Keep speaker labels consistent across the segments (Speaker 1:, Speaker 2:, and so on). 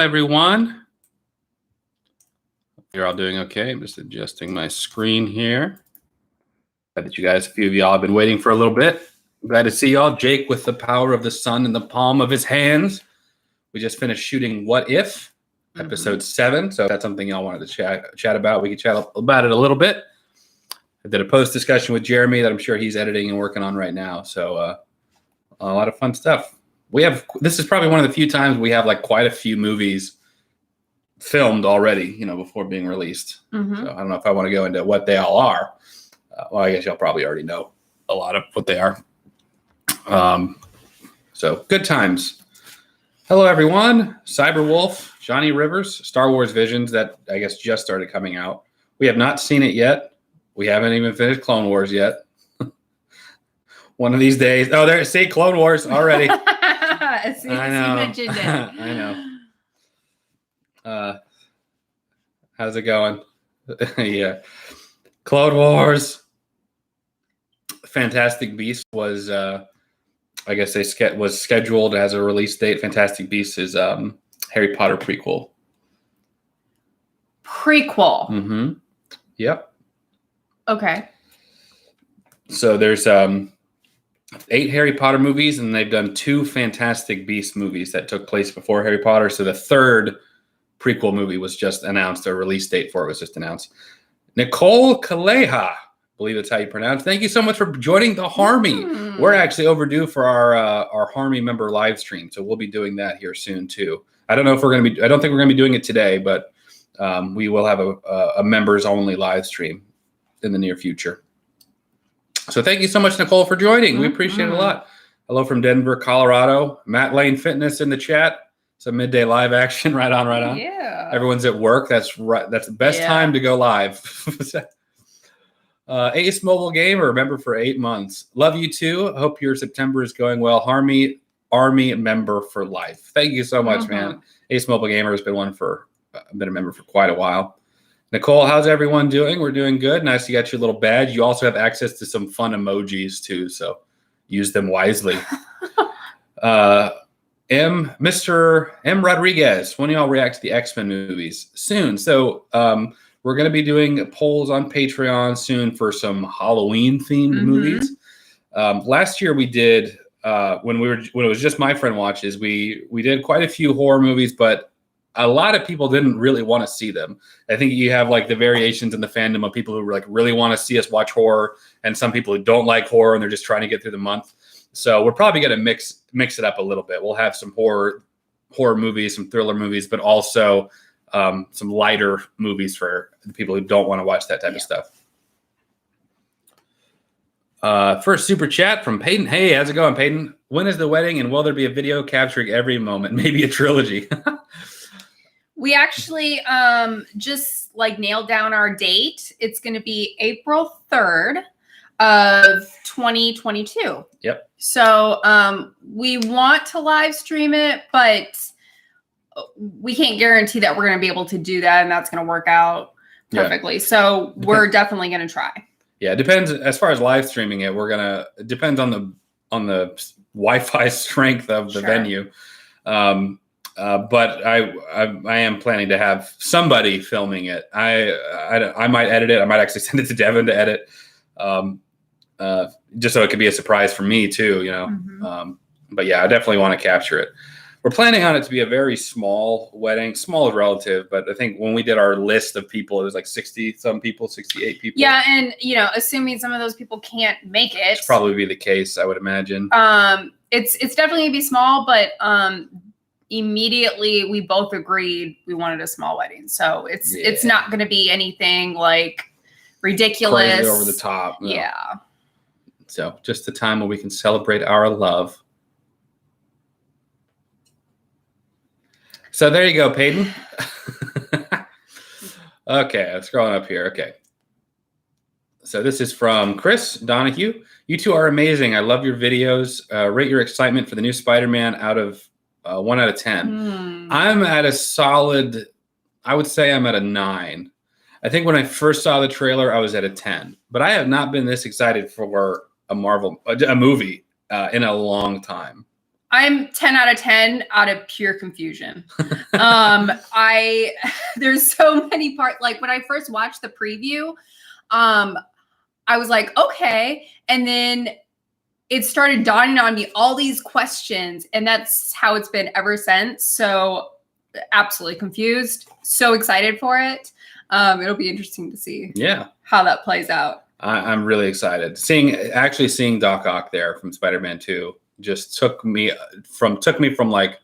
Speaker 1: Everyone. You're all doing okay. I'm just adjusting my screen here. Glad that a few of y'all have been waiting for a little bit. Glad to see y'all. Jake with the power of the sun in the palm of his hands. We just finished shooting What If, episode 7. So if that's something y'all wanted to chat about, we can chat about it a little bit. I did a post discussion with Jeremy that I'm sure he's editing and working on right now. So a lot of fun stuff. This is probably one of the few times we have like quite a few movies filmed already, before being released. So I don't know if I want to go into what they all are. Well, I guess y'all probably already know a lot of what they are. So good times. Hello, everyone. Cyberwolf, Johnny Rivers, Star Wars Visions that I guess just started coming out. We have not seen it yet. We haven't even finished Clone Wars yet. One of these days. Oh, there. See, Clone Wars already.
Speaker 2: As soon as you mentioned it.
Speaker 1: I know. How's it going? Yeah. Clone Wars. Fantastic Beasts was, I guess was scheduled as a release date. Fantastic Beasts is Harry Potter prequel.
Speaker 2: Prequel.
Speaker 1: Mm-hmm. Yep.
Speaker 2: Okay.
Speaker 1: So there's 8 Harry Potter movies, and they've done 2 Fantastic Beasts movies that took place before Harry Potter. So the third prequel movie was just announced. A release date for it was just announced. Nicole Kaleha, I believe that's how you pronounce. Thank you so much for joining the Harmy. We're actually overdue for our Harmy member live stream, so we'll be doing that here soon too. I don't think we're going to be doing it today, but we will have a members only live stream in the near future. So thank you so much, Nicole, for joining. We appreciate it a lot. Hello from Denver, Colorado. Matt Lane Fitness in the chat. Some midday live action. Right on.
Speaker 2: Yeah.
Speaker 1: Everyone's at work. That's right. That's the best time to go live. Ace Mobile Gamer, member for 8 months. Love you too. Hope your September is going well. Harmy Army member for life. Thank you so much, man. Ace Mobile Gamer has been been a member for quite a while. Nicole, how's everyone doing? We're doing good. Nice you got your little badge. You also have access to some fun emojis too, so use them wisely. Mr. M. Rodriguez, when do y'all react to the X-Men movies? Soon. So we're going to be doing polls on Patreon soon for some Halloween-themed movies. Last year we did, when it was just my friend watches, we did quite a few horror movies, but a lot of people didn't really want to see them. I think you have like the variations in the fandom of people who like really want to see us watch horror, and some people who don't like horror and they're just trying to get through the month. So we're probably going to mix it up a little bit. We'll have some horror movies, some thriller movies, but also some lighter movies for the people who don't want to watch that type of stuff. First super chat from Peyton. Hey, how's it going, Peyton? When is the wedding, and will there be a video capturing every moment? Maybe a trilogy.
Speaker 2: We actually just nailed down our date. It's going to be April 3rd of 2022.
Speaker 1: Yep.
Speaker 2: So we want to live stream it, but we can't guarantee that we're going to be able to do that and that's going to work out perfectly. Yeah. So we're definitely going to try. Yeah,
Speaker 1: it depends. As far as live streaming it, it depends on the Wi-Fi strength of the venue. But I am planning to have somebody filming it. I might edit it. I might actually send it to Devin to edit, just so it could be a surprise for me too. But yeah, I definitely want to capture it. We're planning on it to be a very small wedding. Small is relative, but I think when we did our list of people, it was like 60-some people, 68 people.
Speaker 2: Yeah, and assuming some of those people can't make it,
Speaker 1: which probably be the case, I would imagine.
Speaker 2: It's definitely gonna be small, but immediately we both agreed we wanted a small wedding, so it's not going to be anything like ridiculous,
Speaker 1: crazy over the top. No.
Speaker 2: Yeah.
Speaker 1: So just a time when we can celebrate our love. So there you go, Peyton. Okay, I'm scrolling up here. Okay. So this is from Chris Donahue. You two are amazing. I love your videos. Rate your excitement for the new Spider-Man out of 1 out of 10. I'm at a solid, I would say I'm at a 9. I think when I first saw the trailer, I was at a 10. But I have not been this excited for a movie in a long time.
Speaker 2: I'm 10 out of 10 out of pure confusion. There's so many parts. Like when I first watched the preview, I was like, okay. And then it started dawning on me all these questions, and that's how it's been ever since. So absolutely confused. So excited for it. It'll be interesting to see how that plays out.
Speaker 1: I'm really excited. Seeing Doc Ock there from Spider-Man 2 just took me from like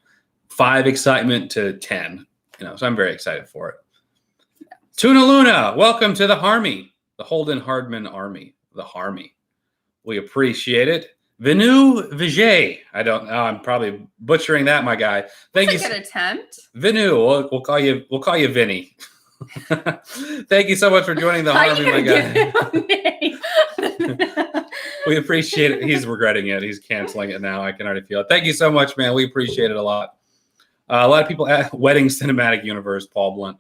Speaker 1: 5 excitement to 10. So I'm very excited for it. Yeah. Tuna Luna, welcome to the Harmy, the Holden Hardman Army, the Harmy. We appreciate it. Vinu Vijay. I don't know. I'm probably butchering that, my guy. Thank you.
Speaker 2: That's a good attempt.
Speaker 1: Vinu. We'll call you Vinny. Thank you so much for joining the Harmy, my guy. We appreciate it. He's regretting it. He's canceling it now. I can already feel it. Thank you so much, man. We appreciate it a lot. A lot of people at Wedding Cinematic Universe, Paul Blunt.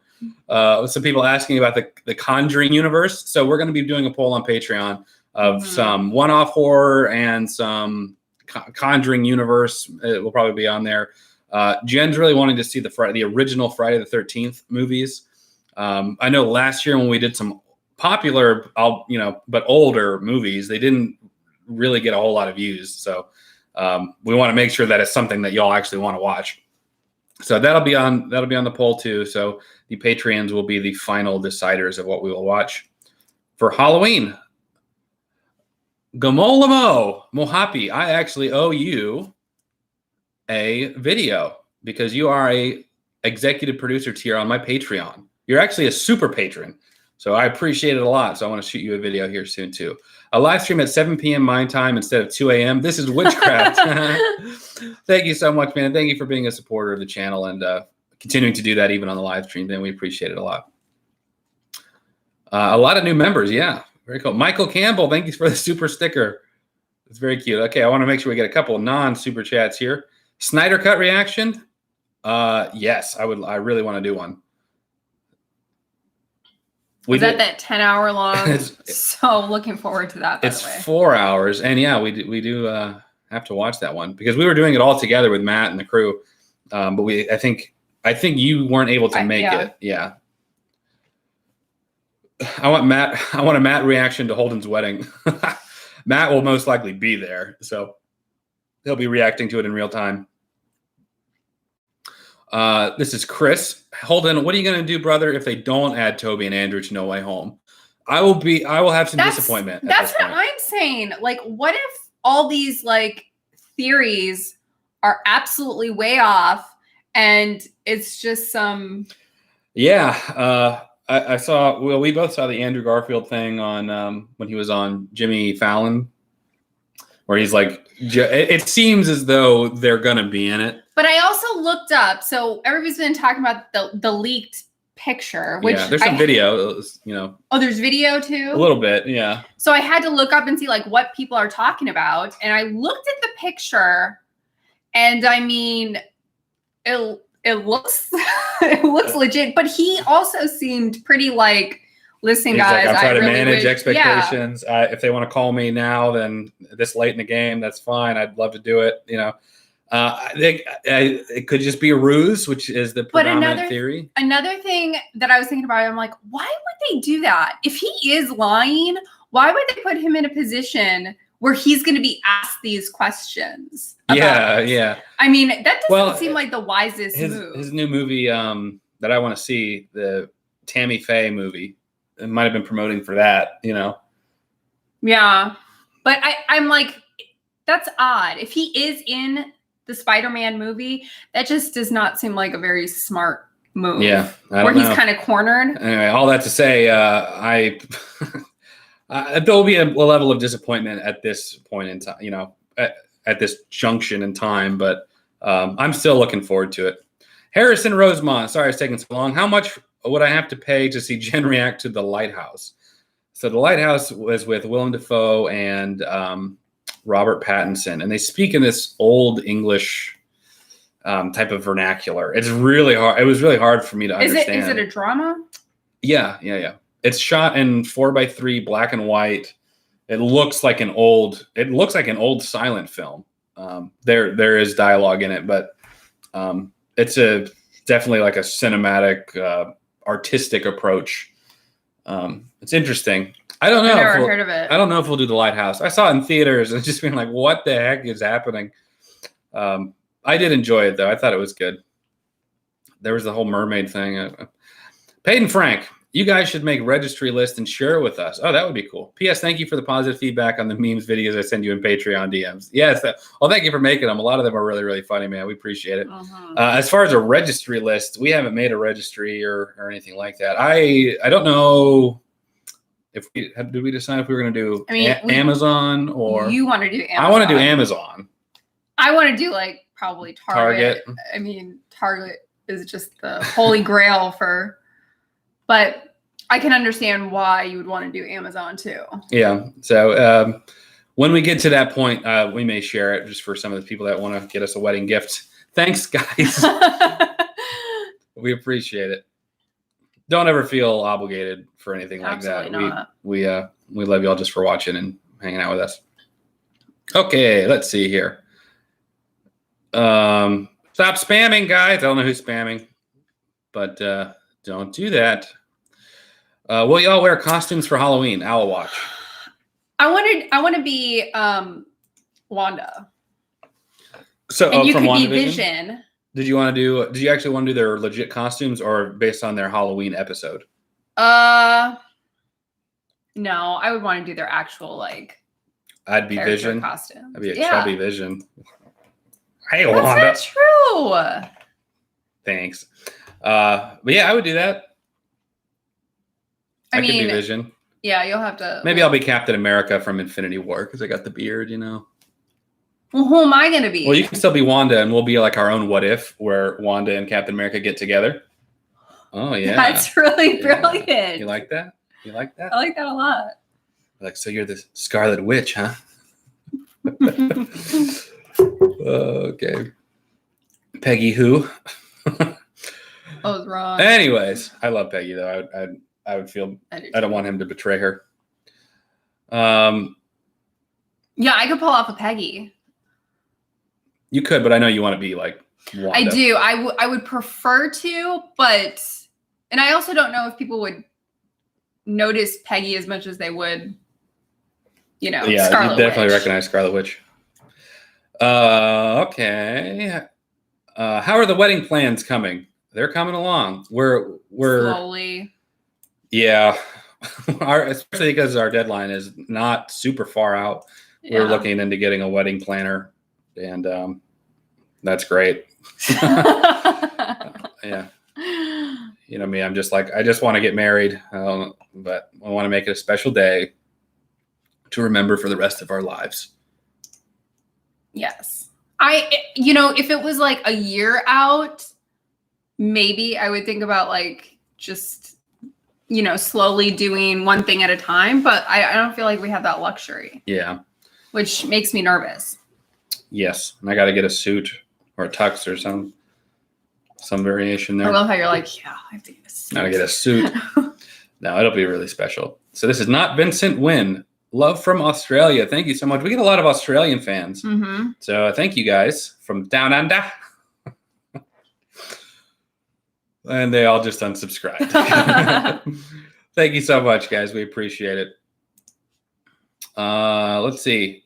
Speaker 1: Some people asking about the Conjuring universe. So we're going to be doing a poll on Patreon of some one-off horror and some Conjuring universe. It will probably be on there. Jen's really wanting to see the original Friday the 13th movies. I know last year when we did some popular, but older movies, they didn't really get a whole lot of views. So we want to make sure that it's something that y'all actually want to watch. So that'll be on the poll too. So the Patreons will be the final deciders of what we will watch for Halloween. Gamolamo Mohapi, I actually owe you a video because you are a executive producer tier on my Patreon. You're actually a super patron, so I appreciate it a lot. So I want to shoot you a video here soon too. A live stream at 7 p.m. my time instead of 2 a.m. This is witchcraft. Thank you so much, man. Thank you for being a supporter of the channel and continuing to do that even on the live stream. Man, we appreciate it a lot. A lot of new members, yeah. Very cool. Michael Campbell, thank you for the super sticker. It's very cute. Okay, I want to make sure we get a couple of non-super chats here. Snyder Cut reaction? Yes, I really want to do one.
Speaker 2: Was that 10-hour long? So looking forward to that.
Speaker 1: It's 4 hours, and yeah, we do have to watch that one because we were doing it all together with Matt and the crew. But I think you weren't able to make it. Yeah. I want a Matt reaction to Holden's wedding. Matt will most likely be there, so he'll be reacting to it in real time. This is Chris. Holden, what are you going to do, brother, if they don't add Toby and Andrew to No Way Home? I will have some disappointment.
Speaker 2: That's what I'm saying. Like, what if all these theories are absolutely way off and it's just some... Yeah.
Speaker 1: I saw, we both saw the Andrew Garfield thing on when he was on Jimmy Fallon, where he's like, it seems as though they're going to be in it.
Speaker 2: But I also looked up, so everybody's been talking about the leaked picture. Which
Speaker 1: there's some video,
Speaker 2: Oh, there's video too?
Speaker 1: A little bit, yeah.
Speaker 2: So I had to look up and see what people are talking about. And I looked at the picture, and I mean, it looks legit, but he also seemed pretty listen, guys,
Speaker 1: I'm trying to manage expectations. Yeah. If they want to call me now, then this late in the game, that's fine. I'd love to do it. It could just be a ruse, which is the predominant theory.
Speaker 2: Another thing that I was thinking about, I'm like, why would they do that? If he is lying, why would they put him in a position where he's going to be asked these questions?
Speaker 1: Yeah.
Speaker 2: I mean, that doesn't seem like the wisest move.
Speaker 1: His new movie that I want to see, the Tammy Faye movie, it might have been promoting for that,
Speaker 2: Yeah. But I'm like, that's odd. If he is in the Spider-Man movie, that just does not seem like a very smart move.
Speaker 1: Yeah.
Speaker 2: Where he's kind of cornered.
Speaker 1: Anyway, all that to say, there'll be a level of disappointment at this point in time, at this junction in time, but I'm still looking forward to it. Harrison Rosemont, sorry it's taking so long. How much would I have to pay to see Jen react to The Lighthouse? So The Lighthouse was with Willem Dafoe and Robert Pattinson, and they speak in this old English type of vernacular. It's really hard. It was really hard for me to understand.
Speaker 2: Is it a drama?
Speaker 1: Yeah. It's shot in 4:3 black and white. It looks like an old silent film. There is dialogue in it, but it's definitely like a cinematic, artistic approach. It's interesting. I don't know.
Speaker 2: I've never heard of it.
Speaker 1: I don't know if we'll do The Lighthouse. I saw it in theaters and just being like, what the heck is happening? I did enjoy it, though. I thought it was good. There was the whole mermaid thing. Peyton Frank, you guys should make registry list and share it with us. Oh, that would be cool. P.S. Thank you for the positive feedback on the memes videos I send you in Patreon DMs. Yes. Well, thank you for making them. A lot of them are really, really funny, man. We appreciate it. As far as a registry list, we haven't made a registry or anything like that. I don't know if did we decide if we were going to do Amazon or
Speaker 2: you want to do Amazon?
Speaker 1: I want to do Amazon.
Speaker 2: I want to do like probably Target. I mean, Target is just the holy grail but I can understand why you would want to do Amazon too. Yeah.
Speaker 1: So when we get to that point, we may share it just for some of the people that want to get us a wedding gift. Thanks, guys. We appreciate it. Don't ever feel obligated for anything like that. Not. We love y'all just for watching and hanging out with us. Okay, let's see here. Stop spamming, guys. I don't know who's spamming, but don't do that. Will y'all wear costumes for Halloween? Owl Watch.
Speaker 2: I want to be Wanda.
Speaker 1: So
Speaker 2: and you
Speaker 1: from
Speaker 2: could be Vision.
Speaker 1: Did you actually want to do their legit costumes or based on their Halloween episode?
Speaker 2: No, I would want to do their actual
Speaker 1: I'd be Vision.
Speaker 2: Costume.
Speaker 1: I'd be a chubby Vision. Hey,
Speaker 2: That's
Speaker 1: Wanda.
Speaker 2: That's not true.
Speaker 1: Thanks. But yeah, I would do that. I could be Vision.
Speaker 2: Yeah, you'll have to.
Speaker 1: Maybe I'll be Captain America from Infinity War because I got the beard,
Speaker 2: Well, who am I going to be?
Speaker 1: Well, you can still be Wanda, and we'll be like our own What If, where Wanda and Captain America get together. Oh, yeah.
Speaker 2: That's really brilliant.
Speaker 1: You like that? You like that?
Speaker 2: I like that a lot.
Speaker 1: So you're the Scarlet Witch, huh? Okay. Peggy who?
Speaker 2: I was wrong.
Speaker 1: Anyways, I love Peggy, though. I would feel I don't want him to betray her.
Speaker 2: Yeah, I could pull off a Peggy.
Speaker 1: You could, but I know you want to be like Wanda.
Speaker 2: I do. I would prefer to, and I also don't know if people would notice Peggy as much as they would,
Speaker 1: Yeah,
Speaker 2: Scarlet
Speaker 1: you definitely
Speaker 2: Witch.
Speaker 1: recognize Scarlet Witch. Okay. How are the wedding plans coming? They're coming along. We're
Speaker 2: slowly.
Speaker 1: Yeah, especially because our deadline is not super far out. Yeah. We're looking into getting a wedding planner, and that's great. Yeah, you know me. I'm just like I just want to get married, but I want to make it a special day to remember for the rest of our lives.
Speaker 2: Yes, if it was like a year out, maybe I would think about just. Slowly doing one thing at a time, but I don't feel like we have that luxury. Yeah. Which makes me nervous.
Speaker 1: Yes. And I got to get a suit or a tux or some variation there.
Speaker 2: I love how you're like, yeah, I have to get a suit.
Speaker 1: Got to get a suit. No, it'll be really special. So this is not Vincent Wynn. Love from Australia. Thank you so much. We get a lot of Australian fans. Mm-hmm. So thank you guys from down under. And they all just unsubscribed. Thank you so much, guys. We appreciate it. Let's see.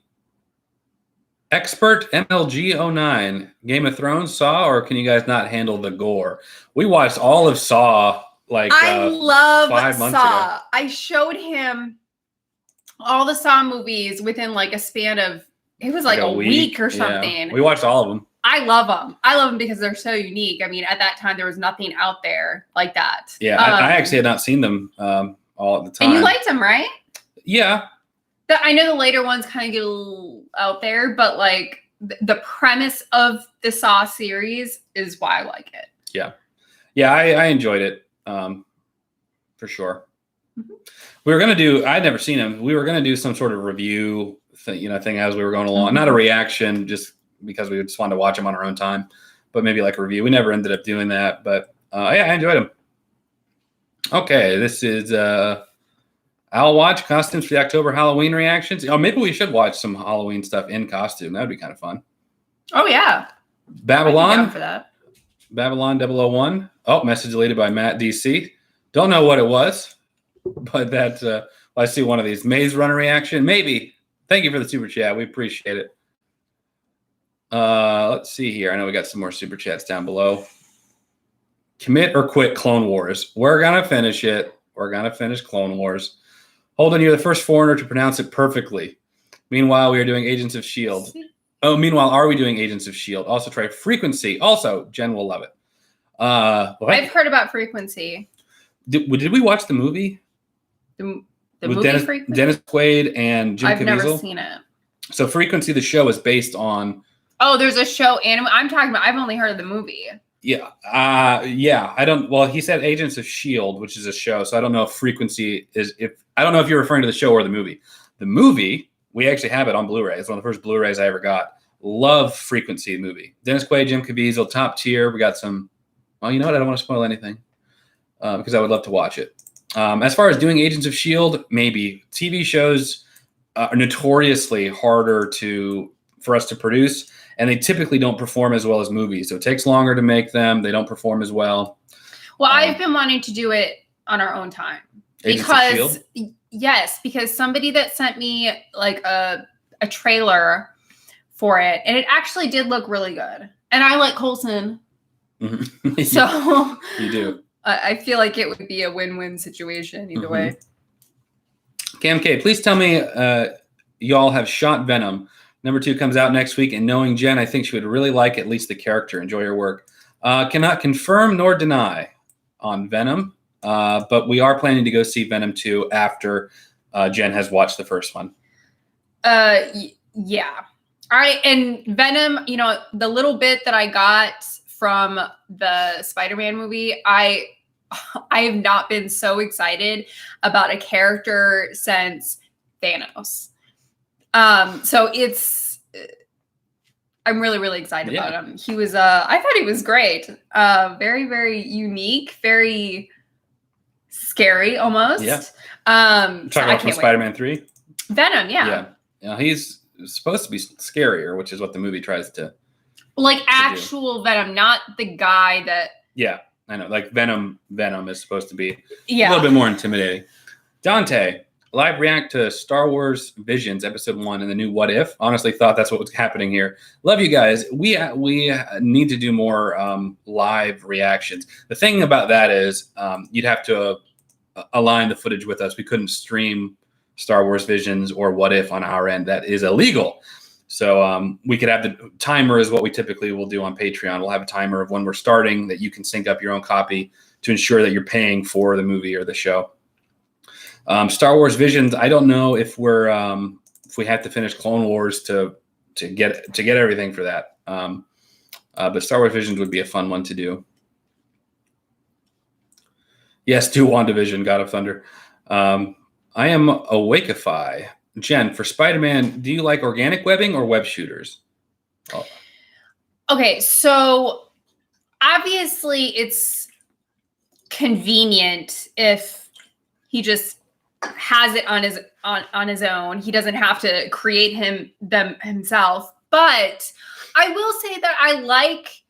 Speaker 1: Expert MLG09. Game of Thrones Saw, or can you guys not handle the gore? We watched all of Saw
Speaker 2: I love
Speaker 1: 5 months
Speaker 2: Saw.
Speaker 1: ago.
Speaker 2: I showed him all the Saw movies within a span of, it was a week or something.
Speaker 1: Yeah. We watched all of them.
Speaker 2: I love them. I love them because they're so unique. I mean, at that time, there was nothing out there like that.
Speaker 1: Yeah, I actually had not seen them all at the time.
Speaker 2: And you liked them, right?
Speaker 1: Yeah.
Speaker 2: I know the later ones kind of get a little out there, but the premise of the Saw series is why I like it.
Speaker 1: Yeah. Yeah, I enjoyed it for sure. Mm-hmm. We were going to do, I'd never seen them. We were going to do some sort of review thing as we were going along. Mm-hmm. Not a reaction, just because we just wanted to watch them on our own time, but maybe a review. We never ended up doing that, but yeah, I enjoyed them. Okay, this is I'll watch costumes for the October Halloween reactions. Oh, maybe we should watch some Halloween stuff in costume. That would be kind of fun.
Speaker 2: Oh yeah.
Speaker 1: Babylon.
Speaker 2: For that.
Speaker 1: Babylon 001. Oh, message deleted by Matt DC. Don't know what it was, but that I see one of these. Maze Runner reaction. Maybe. Thank you for the super chat. We appreciate it. Let's see here. I know we got some more super chats down below. Commit or quit Clone Wars. We're going to finish it. We're going to finish Clone Wars. Holden, you're the first foreigner to pronounce it perfectly. Meanwhile, we are doing Agents of S.H.I.E.L.D. Oh, meanwhile, are we doing Agents of S.H.I.E.L.D.? Also try Frequency. Also, Jen will love it.
Speaker 2: I've heard about Frequency.
Speaker 1: Did we watch the movie?
Speaker 2: The
Speaker 1: With
Speaker 2: movie Frequency?
Speaker 1: Dennis Quaid and Jim Caviezel?
Speaker 2: I've never seen it.
Speaker 1: So Frequency, the show, is based on...
Speaker 2: Oh, there's a show. I'm talking about... I've only heard of the movie.
Speaker 1: Yeah. I don't... Well, he said Agents of S.H.I.E.L.D., which is a show, so I don't know if Frequency is... I don't know if you're referring to the show or the movie. The movie, we actually have it on Blu-ray. It's one of the first Blu-rays I ever got. Love Frequency movie. Dennis Quaid, Jim Caviezel, top tier. We got some... Well, you know what? I don't want to spoil anything because I would love to watch it. As far as doing Agents of S.H.I.E.L.D., maybe. TV shows are notoriously harder for us to produce, and they typically don't perform as well as movies. So it takes longer to make them. They don't perform as well.
Speaker 2: Well, I've been wanting to do it on our own time. Because somebody that sent me like a trailer for it, and it actually did look really good. And I like Coulson.
Speaker 1: Mm-hmm.
Speaker 2: So
Speaker 1: you do.
Speaker 2: I feel like it would be a win-win situation either way.
Speaker 1: Cam K, please tell me y'all have shot Venom. Number 2 comes out next week, and knowing Jen, I think she would really like at least the character. Enjoy your work. Cannot confirm nor deny on Venom, but we are planning to go see Venom 2 after Jen has watched the first one.
Speaker 2: Yeah. All right, and Venom, the little bit that I got from the Spider-Man movie, I have not been so excited about a character since Thanos. So I'm really, really excited about him. He was, I thought he was great. Very, very unique, very scary almost.
Speaker 1: Yeah. Talking about from Spider-Man 3?
Speaker 2: Venom, yeah.
Speaker 1: Yeah, he's supposed to be scarier, which is what the movie tries to...
Speaker 2: Like actual Venom, not the guy that...
Speaker 1: Yeah, I know. Like Venom is supposed to be a little bit more intimidating. Dante, live react to Star Wars Visions Episode 1 and the new What If. Honestly thought that's what was happening here. Love you guys. We need to do more live reactions. The thing about that is you'd have to align the footage with us. We couldn't stream Star Wars Visions or What If on our end. That is illegal. So we could have the timer is what we typically will do on Patreon. We'll have a timer of when we're starting that you can sync up your own copy to ensure that you're paying for the movie or the show. Star Wars Visions, I don't know if if we have to finish Clone Wars to get everything for that. But Star Wars Visions would be a fun one to do. Yes, do WandaVision, God of Thunder. I am Awakeify. Jen, for Spider-Man, do you like organic webbing or web shooters? Oh.
Speaker 2: Okay, so obviously it's convenient if he just has it on his own. He doesn't have to create them himself. But I will say that I like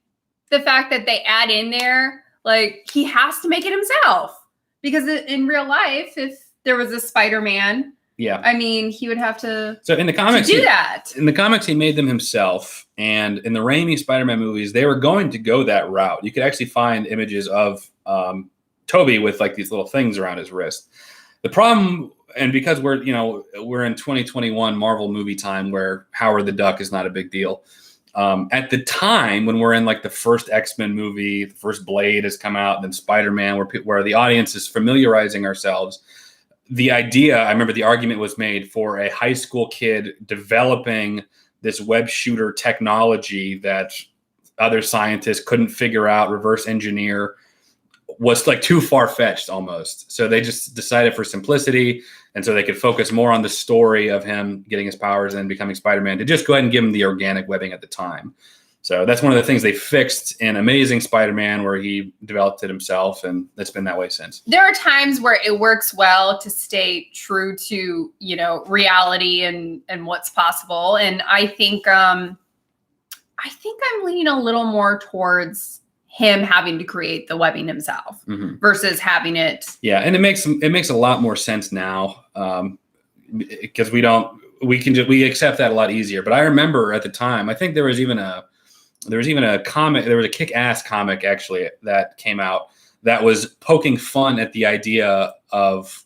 Speaker 2: the fact that they add in there, like he has to make it himself. Because in real life, if there was a Spider-Man, I mean, he would have to. So in the comics, do that.
Speaker 1: In the comics, he made them himself, and in the Raimi Spider-Man movies, they were going to go that route. You could actually find images of Toby with like these little things around his wrist. The problem, and because we're in 2021 Marvel movie time, where Howard the Duck is not a big deal. At the time when we're in like the first X-Men movie, the first Blade has come out, and then Spider-Man, where the audience is familiarizing ourselves. The idea, I remember the argument was made for a high school kid developing this web shooter technology that other scientists couldn't figure out, reverse engineer, was like too far-fetched almost. So they just decided for simplicity, and so they could focus more on the story of him getting his powers and becoming Spider-Man, to just go ahead and give him the organic webbing at the time. So that's one of the things they fixed in Amazing Spider-Man, where he developed it himself, and it's been that way since.
Speaker 2: There are times where it works well to stay true to, reality and what's possible. And I think I think I'm leaning a little more towards him having to create the webbing himself versus having it.
Speaker 1: Yeah, and it makes a lot more sense now because we accept that a lot easier. But I remember at the time, I think there was even a comic, there was a kick-ass comic actually that came out that was poking fun at the idea of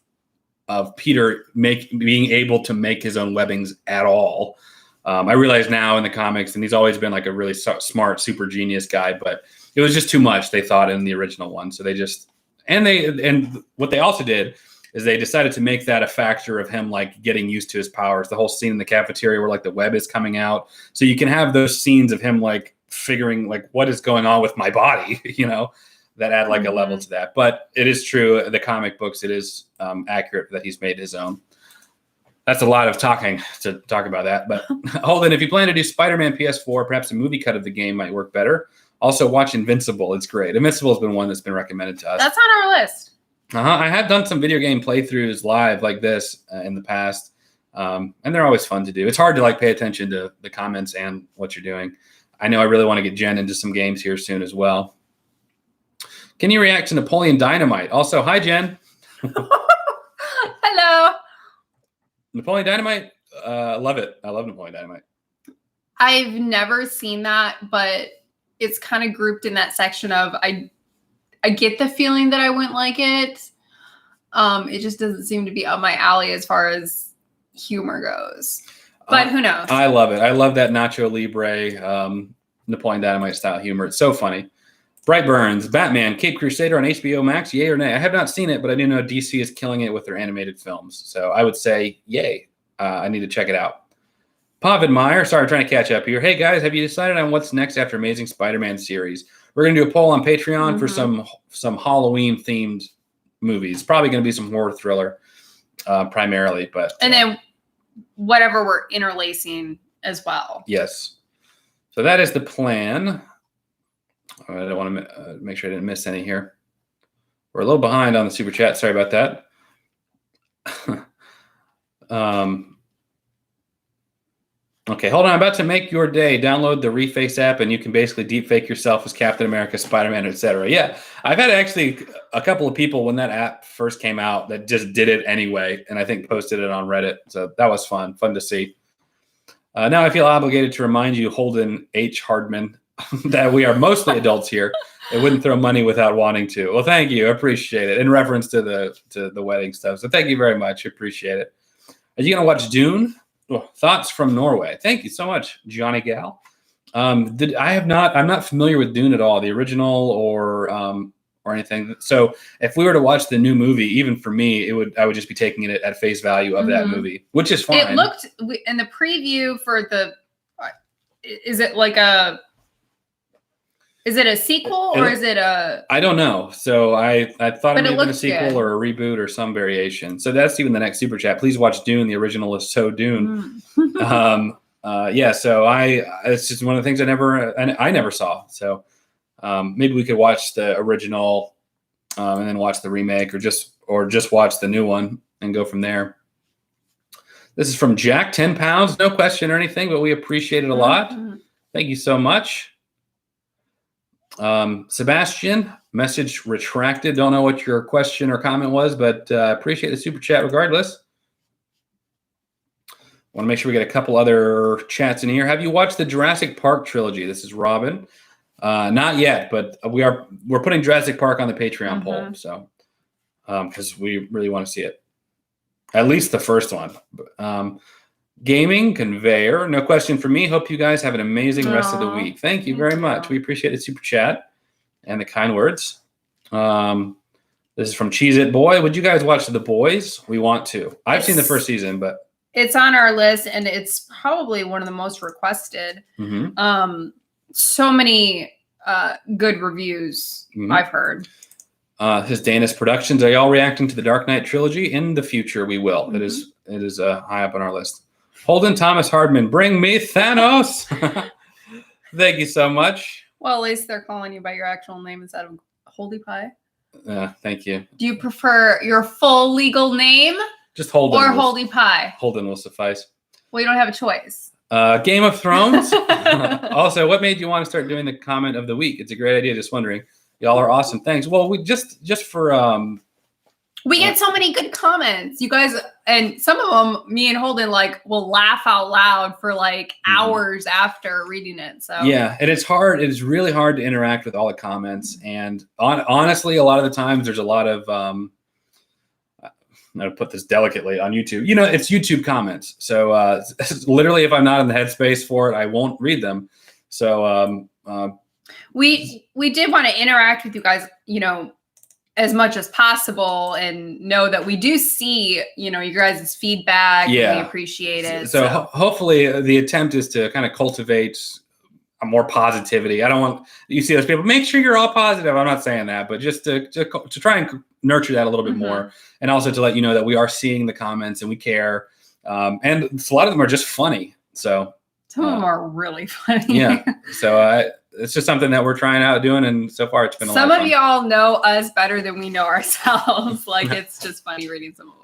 Speaker 1: Peter being able to make his own webbings at all. I realize now in the comics, and he's always been like a really smart, super genius guy, but it was just too much, they thought, in the original one. So and what they also did is they decided to make that a factor of him like getting used to his powers. The whole scene in the cafeteria where like the web is coming out. So you can have those scenes of him like figuring like what is going on with my body, that add like a level to that. But it is true, the comic books, it is accurate that he's made his own. That's a lot of talking to talk about that. But Holden, if you plan to do Spider-Man PS4, perhaps a movie cut of the game might work better. Also, watch Invincible. It's great. Invincible has been one that's been recommended to us.
Speaker 2: That's on our list.
Speaker 1: I have done some video game playthroughs live like this in the past, and they're always fun to do. It's hard to like pay attention to the comments and what you're doing. I know I really want to get Jen into some games here soon as well. Can you react to Napoleon Dynamite? Also, hi, Jen.
Speaker 2: Hello.
Speaker 1: Napoleon Dynamite, love it. I love Napoleon Dynamite.
Speaker 2: I've never seen that, but it's kind of grouped in that section of I get the feeling that I wouldn't like it. It just doesn't seem to be up my alley as far as humor goes. But who knows?
Speaker 1: I love it. I love that Nacho Libre Napoleon Dynamite style humor. It's so funny. Bright Burns, Batman, Cape Crusader on HBO Max, yay or nay? I have not seen it, but I do know DC is killing it with their animated films. So I would say yay. I need to check it out. Pavid Meyer, sorry, I'm trying to catch up here. Hey guys, have you decided on what's next after Amazing Spider-Man series? We're going to do a poll on Patreon for some Halloween themed movies. Probably going to be some horror thriller primarily, but
Speaker 2: then whatever we're interlacing as well.
Speaker 1: Yes. So that is the plan. I don't want to make sure I didn't miss any here. We're a little behind on the super chat. Sorry about that. Okay, hold on. I'm about to make your day. Download the Reface app, and you can basically deep fake yourself as Captain America, Spider-Man, etc. Yeah, I've had actually a couple of people when that app first came out that just did it anyway, and I think posted it on Reddit. So that was fun to see. Now I feel obligated to remind you, Holden H. Hardman, that we are mostly adults here. It wouldn't throw money without wanting to. Well, thank you. I appreciate it. In reference to the wedding stuff. So thank you very much. Appreciate it. Are you going to watch Dune? Oh, thoughts from Norway. Thank you so much, Johnny Gal. I'm not familiar with Dune at all, the original or anything. So if we were to watch the new movie, even for me, I would just be taking it at face value of that movie, which is fine.
Speaker 2: It looked in the preview for the. Is it a sequel or is it a? I
Speaker 1: don't know. So I thought it might have been a sequel or a reboot or some variation. So that's even the next super chat. Please watch Dune. The original is so Dune. Yeah. So it's just one of the things I never saw. So maybe we could watch the original and then watch the remake, or just watch the new one and go from there. This is from Jack, 10 pounds, no question or anything, but we appreciate it a lot. Thank you so much. Sebastian, message retracted. Don't know what your question or comment was, but appreciate the super chat regardless. Want to make sure we get a couple other chats in here. Have you watched the Jurassic Park trilogy? This is Robin. Not yet, but we're putting Jurassic Park on the Patreon poll, so because we really want to see it. At least the first one. Gaming Conveyor, no question for me. Hope you guys have an amazing rest of the week. Thank you very much. We appreciate the super chat and the kind words. This is from Cheese It Boy. Would you guys watch The Boys? We want to. I've seen the first season, but
Speaker 2: it's on our list, and it's probably one of the most requested. So many good reviews I've heard.
Speaker 1: His Danis Productions. Are y'all reacting to the Dark Knight trilogy? In the future, we will. It is high up on our list. Holden Thomas Hardman, bring me Thanos. Thank you so much.
Speaker 2: Well, at least they're calling you by your actual name instead of Holdy Pie.
Speaker 1: Thank you.
Speaker 2: Do you prefer your full legal name?
Speaker 1: Just Holden.
Speaker 2: Or Holdy Pie?
Speaker 1: Holden will suffice.
Speaker 2: Well, you don't have a choice.
Speaker 1: Game of Thrones. Also, what made you want to start doing the comment of the week? It's a great idea. Just wondering. Y'all are awesome. Thanks. Well, we just for
Speaker 2: we get so many good comments, you guys, and some of them, me and Holden will laugh out loud for hours after reading it. So
Speaker 1: yeah, and it's hard. It is really hard to interact with all the comments, and honestly, a lot of the times there's a lot of I'm going to put this delicately on YouTube. It's YouTube comments. So literally, if I'm not in the headspace for it, I won't read them. So
Speaker 2: we did want to interact with you guys, as much as possible, and know that we do see, your guys' feedback.
Speaker 1: Yeah.
Speaker 2: And we appreciate it.
Speaker 1: So hopefully the attempt is to kind of cultivate a more positivity. I don't want you see those people, make sure you're all positive. I'm not saying that, but just to try and nurture that a little bit more. And also to let you know that we are seeing the comments and we care. And a lot of them are just funny. So
Speaker 2: some of them are really funny.
Speaker 1: Yeah. So it's just something that we're trying out doing, and so far it's been a lot of fun.
Speaker 2: Some of y'all know us better than we know ourselves. It's just funny reading some of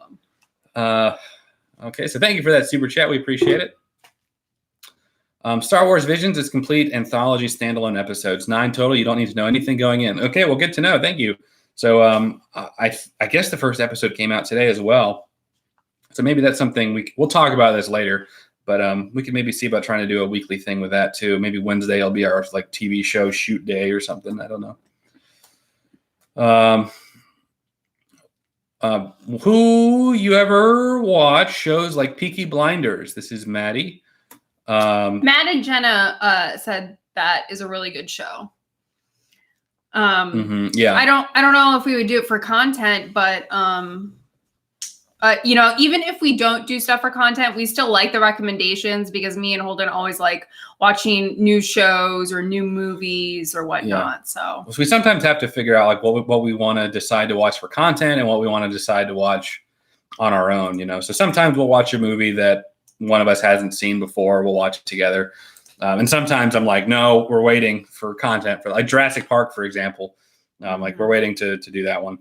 Speaker 2: them.
Speaker 1: Okay, so thank you for that super chat. We appreciate it. Star Wars Visions is complete anthology standalone episodes, 9 total. You don't need to know anything going in. Okay, well, good to know. Thank you. So I guess the first episode came out today as well. So maybe that's something we'll talk about this later. But we could maybe see about trying to do a weekly thing with that too. Maybe Wednesday will be our TV show shoot day or something. I don't know. Who you ever watch shows like Peaky Blinders? This is Maddie.
Speaker 2: Matt and Jenna said that is a really good show.
Speaker 1: Yeah.
Speaker 2: I don't know if we would do it for content, but even if we don't do stuff for content, we still like the recommendations because me and Holden always like watching new shows or new movies or whatnot. Yeah. So
Speaker 1: we sometimes have to figure out what we want to decide to watch for content and what we want to decide to watch on our own, So sometimes we'll watch a movie that one of us hasn't seen before. We'll watch it together. And sometimes I'm like, no, we're waiting for content for Jurassic Park, for example. We're waiting to do that one.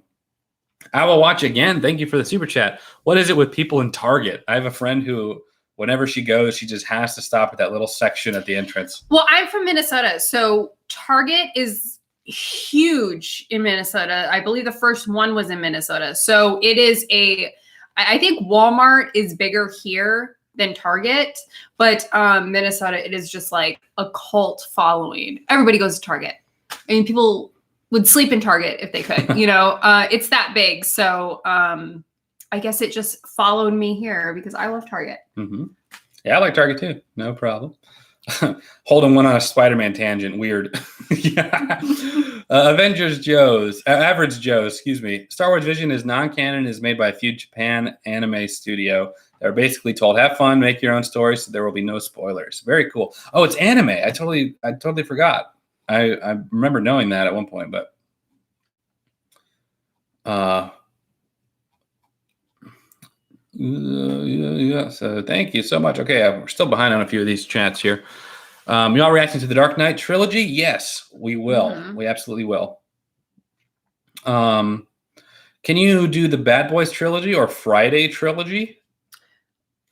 Speaker 1: I will watch again. Thank you for the super chat. What is it with people in Target? I have a friend who, whenever she goes, she just has to stop at that little section at the entrance.
Speaker 2: Well, I'm from Minnesota, so Target is huge in Minnesota. I believe the first one was in Minnesota. So it is I think Walmart is bigger here than Target, but Minnesota, it is just like a cult following. Everybody goes to Target. I mean, people would sleep in Target if they could, it's that big. So I guess it just followed me here because I love Target.
Speaker 1: Mm-hmm. Yeah, I like Target too. No problem. Holden went on a Spider-Man tangent. Weird. Yeah. Average Joe, excuse me. Star Wars Vision is non-canon, is made by a few Japan anime studio. They're basically told, have fun, make your own story, so there will be no spoilers. Very cool. Oh, it's anime. I totally forgot. I remember knowing that at one point, but yeah. So thank you so much. Okay, we're still behind on a few of these chats here. Y'all reacting to the Dark Knight trilogy? Yes, we will. Mm-hmm. We absolutely will. Can you do the Bad Boys trilogy or Friday trilogy?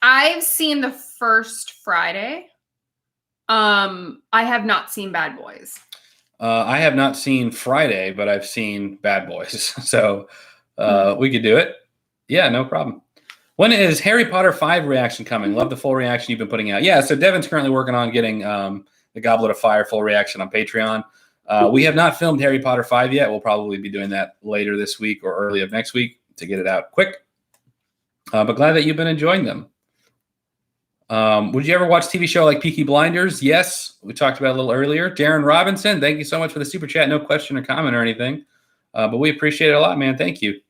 Speaker 2: I've seen the first Friday. I have not seen Bad Boys.
Speaker 1: I have not seen Friday, but I've seen Bad Boys. So we could do it. Yeah, no problem. When is Harry Potter 5 reaction coming? Love the full reaction you've been putting out. Yeah, so Devin's currently working on getting the Goblet of Fire full reaction on Patreon. We have not filmed Harry Potter 5 yet. We'll probably be doing that later this week or early of next week to get it out quick. But glad that you've been enjoying them. Would you ever watch TV show like Peaky Blinders? Yes, we talked about it a little earlier. Darren Robinson, thank you so much for the super chat. No question or comment or anything, but we appreciate it a lot, man. Thank you.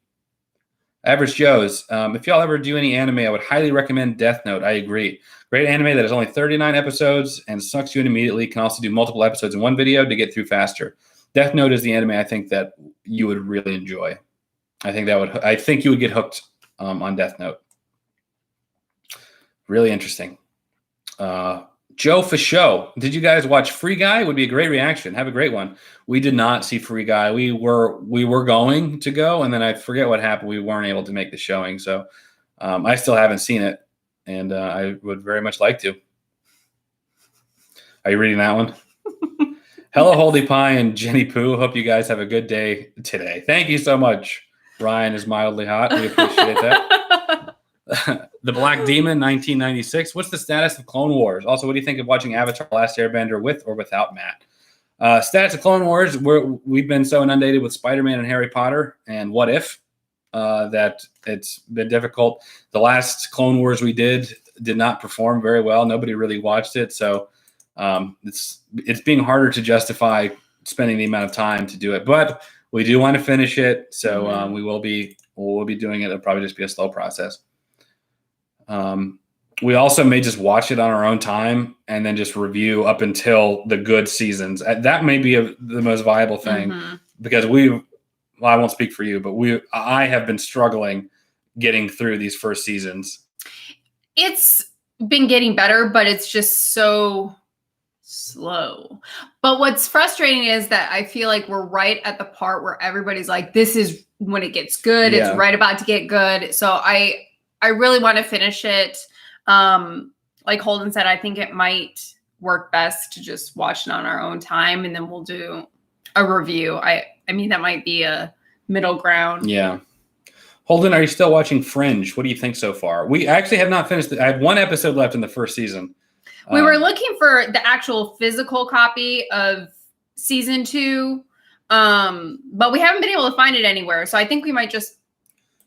Speaker 1: Average Joe's, if y'all ever do any anime, I would highly recommend Death Note. I agree. Great anime that is only 39 episodes and sucks you in immediately. Can also do multiple episodes in one video to get through faster. Death Note is the anime I think that you would really enjoy. I think you would get hooked on Death Note. Really interesting. Joe for show. Did you guys watch Free Guy? Would be a great reaction. Have a great one. We did not see Free Guy. We were going to go, and then I forget what happened. We weren't able to make the showing, so I still haven't seen it, and I would very much like to. Are you reading that one? Hello, Holdy Pie and Jenny Pooh. Hope you guys have a good day today. Thank you so much. Ryan is mildly hot. We appreciate that. The Black Demon, 1996. What's the status of Clone Wars? Also, what do you think of watching Avatar: Last Airbender with or without Matt? Status of Clone Wars. We've been so inundated with Spider-Man and Harry Potter and What If that it's been difficult. The last Clone Wars we did not perform very well. Nobody really watched it, so it's being harder to justify spending the amount of time to do it. But we do want to finish it, so we'll be doing it. It'll probably just be a slow process. We also may just watch it on our own time and then just review up until the good seasons. That may be the most viable thing because I won't speak for you, but I have been struggling getting through these first seasons. It's
Speaker 2: been getting better, but it's just so slow. But what's frustrating is that I feel like we're right at the part where everybody's like, this is when it gets good. Yeah. It's right about to get good. So I really want to finish it. Like Holden said, I think it might work best to just watch it on our own time, and then we'll do a review. I mean, that might be a middle ground.
Speaker 1: Yeah. Holden, are you still watching Fringe? What do you think so far? We actually have not finished. I have one episode left in the first season.
Speaker 2: We were looking for the actual physical copy of season 2, but we haven't been able to find it anywhere. So I think we might just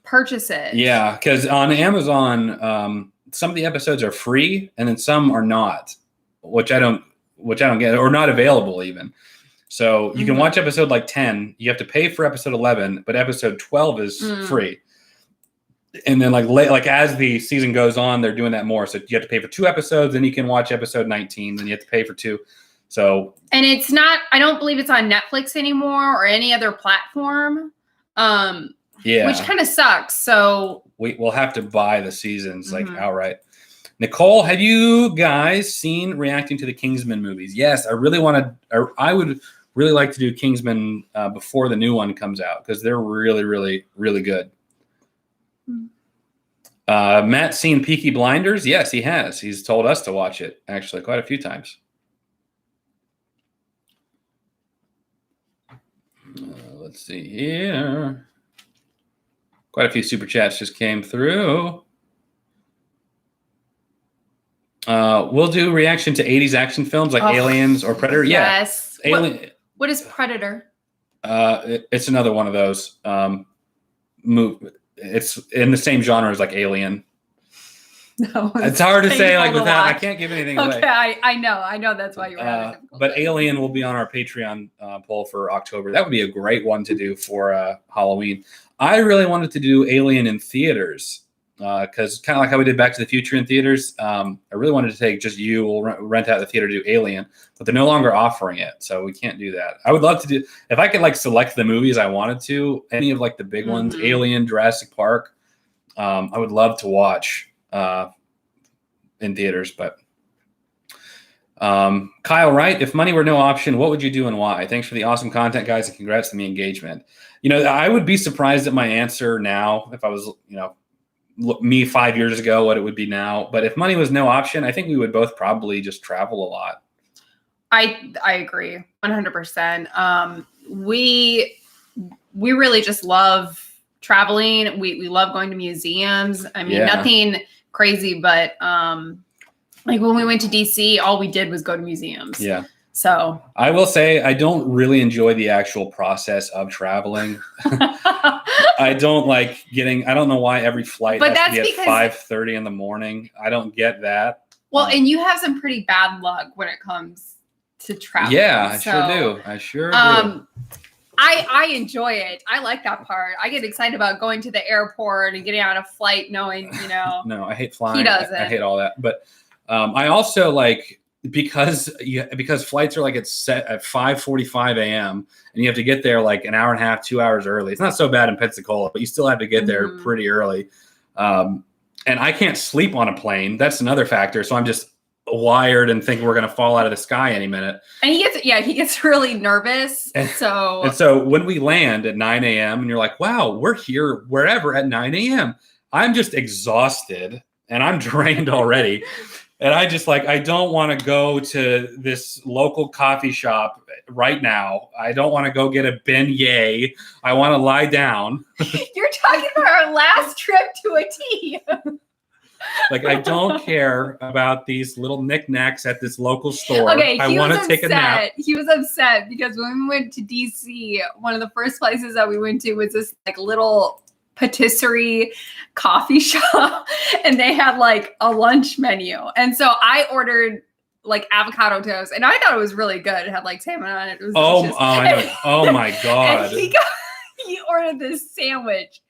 Speaker 2: purchase it.
Speaker 1: Yeah, because on Amazon, some of the episodes are free, and then some are not, which I don't get, or not available even. So you can watch episode like 10. You have to pay for episode 11, but episode 12 is free. And then like as the season goes on, they're doing that more. So you have to pay for 2 episodes, then you can watch episode 19, then you have to pay for 2. So
Speaker 2: and it's not, I don't believe it's on Netflix anymore or any other platform.
Speaker 1: Yeah.
Speaker 2: Which kind of sucks. So
Speaker 1: we'll have to buy the seasons like outright. Nicole, have you guys seen reacting to the Kingsman movies? Yes, I would really like to do Kingsman before the new one comes out because they're really, really, really good. Matt's seen Peaky Blinders. Yes, he has. He's told us to watch it actually quite a few times. Let's see here. Quite a few super chats just came through. We'll do reaction to 80s action films like Aliens or Predator.
Speaker 2: Yes.
Speaker 1: Yeah. Alien.
Speaker 2: What is Predator?
Speaker 1: It's another one of those. It's in the same genre as like Alien.
Speaker 2: No,
Speaker 1: it's hard to say like without. I can't give anything away.
Speaker 2: Okay, I know that's why you're having it.
Speaker 1: But Alien will be on our Patreon poll for October. That would be a great one to do for Halloween. I really wanted to do Alien in theaters because kind of like how we did Back to the Future in theaters. I really wanted to take just you. We'll rent out the theater to do Alien, but they're no longer offering it, so we can't do that. I would love to do if I could like select the movies I wanted to. Any of like the big ones, Alien, Jurassic Park. I would love to watch in theaters, but Kyle Wright, if money were no option, what would you do and why? Thanks for the awesome content, guys, and congrats on the engagement. I would be surprised at my answer now if I was, me 5 years ago, what it would be now. But if money was no option, I think we would both probably just travel a lot.
Speaker 2: I agree 100%. We really just love traveling. We love going to museums. I mean, nothing crazy, but like when we went to DC, all we did was go to museums. Yeah. So
Speaker 1: I will say I don't really enjoy the actual process of traveling. I don't like I don't know why every flight has to be at 5:30 in the morning. I don't get that.
Speaker 2: Well, and you have some pretty bad luck when it comes to travel.
Speaker 1: Yeah, I sure do.
Speaker 2: I enjoy it. I like that part. I get excited about going to the airport and getting on a flight knowing,
Speaker 1: No, I hate flying.
Speaker 2: He doesn't.
Speaker 1: I hate all that. But I also like because flights are like it's set at 5:45 a.m. and you have to get there like an hour and a half, 2 hours early. It's not so bad in Pensacola, but you still have to get there pretty early. And I can't sleep on a plane. That's another factor. So I'm just wired and think we're going to fall out of the sky any minute.
Speaker 2: And he gets really nervous.
Speaker 1: And so when we land at 9 a.m. and you're like, wow, we're here wherever at 9 a.m. I'm just exhausted and I'm drained already. And I just I don't want to go to this local coffee shop right now. I don't want to go get a beignet. I want to lie down.
Speaker 2: You're talking about our last trip to a tea.
Speaker 1: I don't care about these little knickknacks at this local store.
Speaker 2: Okay,
Speaker 1: I want to take a nap.
Speaker 2: He was upset because when we went to DC, one of the first places that we went to was this little patisserie coffee shop, and they had a lunch menu. And so I ordered avocado toast, and I thought it was really good. It had salmon on it. It was delicious.
Speaker 1: I know. Oh my God.
Speaker 2: And he ordered this sandwich.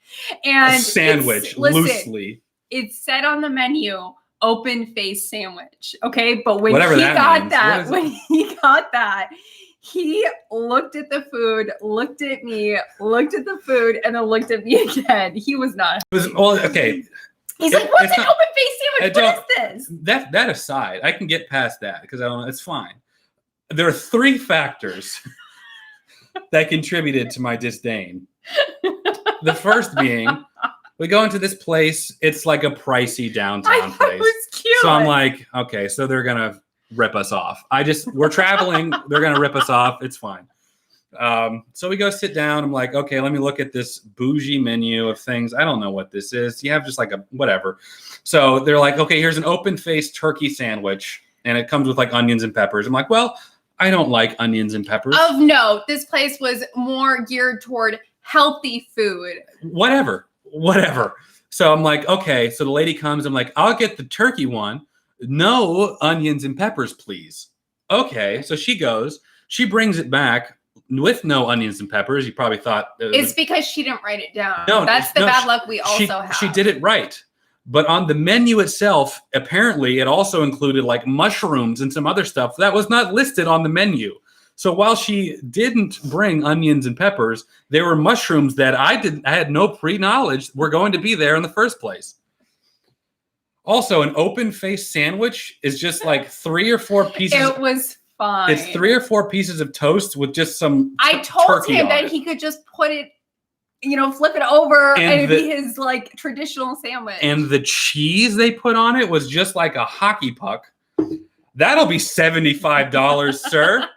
Speaker 2: And
Speaker 1: a sandwich, loosely.
Speaker 2: It said on the menu, open face sandwich. Okay. But when
Speaker 1: Whatever
Speaker 2: he
Speaker 1: that
Speaker 2: got
Speaker 1: means.
Speaker 2: that, he looked at the food, looked at me, looked at the food, and then looked at me again. He was not.
Speaker 1: Okay.
Speaker 2: He's like, what's an open face sandwich? What is this?
Speaker 1: That aside, I can get past that because I don't know. It's fine. There are 3 factors that contributed to my disdain. The first being, we go into this place. It's like a pricey downtown place.
Speaker 2: It was cute.
Speaker 1: So I'm like, okay, so they're going to rip us off. We're traveling. They're going to rip us off. It's fine. So we go sit down. I'm like, okay, let me look at this bougie menu of things. I don't know what this is. You have just a whatever. So they're like, okay, here's an open-faced turkey sandwich, and it comes with onions and peppers. I'm like, well, I don't like onions and peppers.
Speaker 2: Of note, this place was more geared toward healthy food.
Speaker 1: Whatever. So I'm like, okay. So the lady comes. I'm like, I'll get the turkey one. No onions and peppers, please. Okay. So she goes. She brings it back with no onions and peppers. You probably thought
Speaker 2: it's because she didn't write it down.
Speaker 1: No,
Speaker 2: that's the bad luck we also have.
Speaker 1: She did it right. But on the menu itself, apparently it also included mushrooms and some other stuff that was not listed on the menu. So while she didn't bring onions and peppers, there were mushrooms that I had no pre-knowledge were going to be there in the first place. Also, an open-faced sandwich is just 3 or 4 pieces.
Speaker 2: It was fine.
Speaker 1: It's 3 or 4 pieces of toast with just some
Speaker 2: I told him that he could just put it, flip it over and it'd be his traditional sandwich.
Speaker 1: And the cheese they put on it was just like a hockey puck. That'll be $75, sir.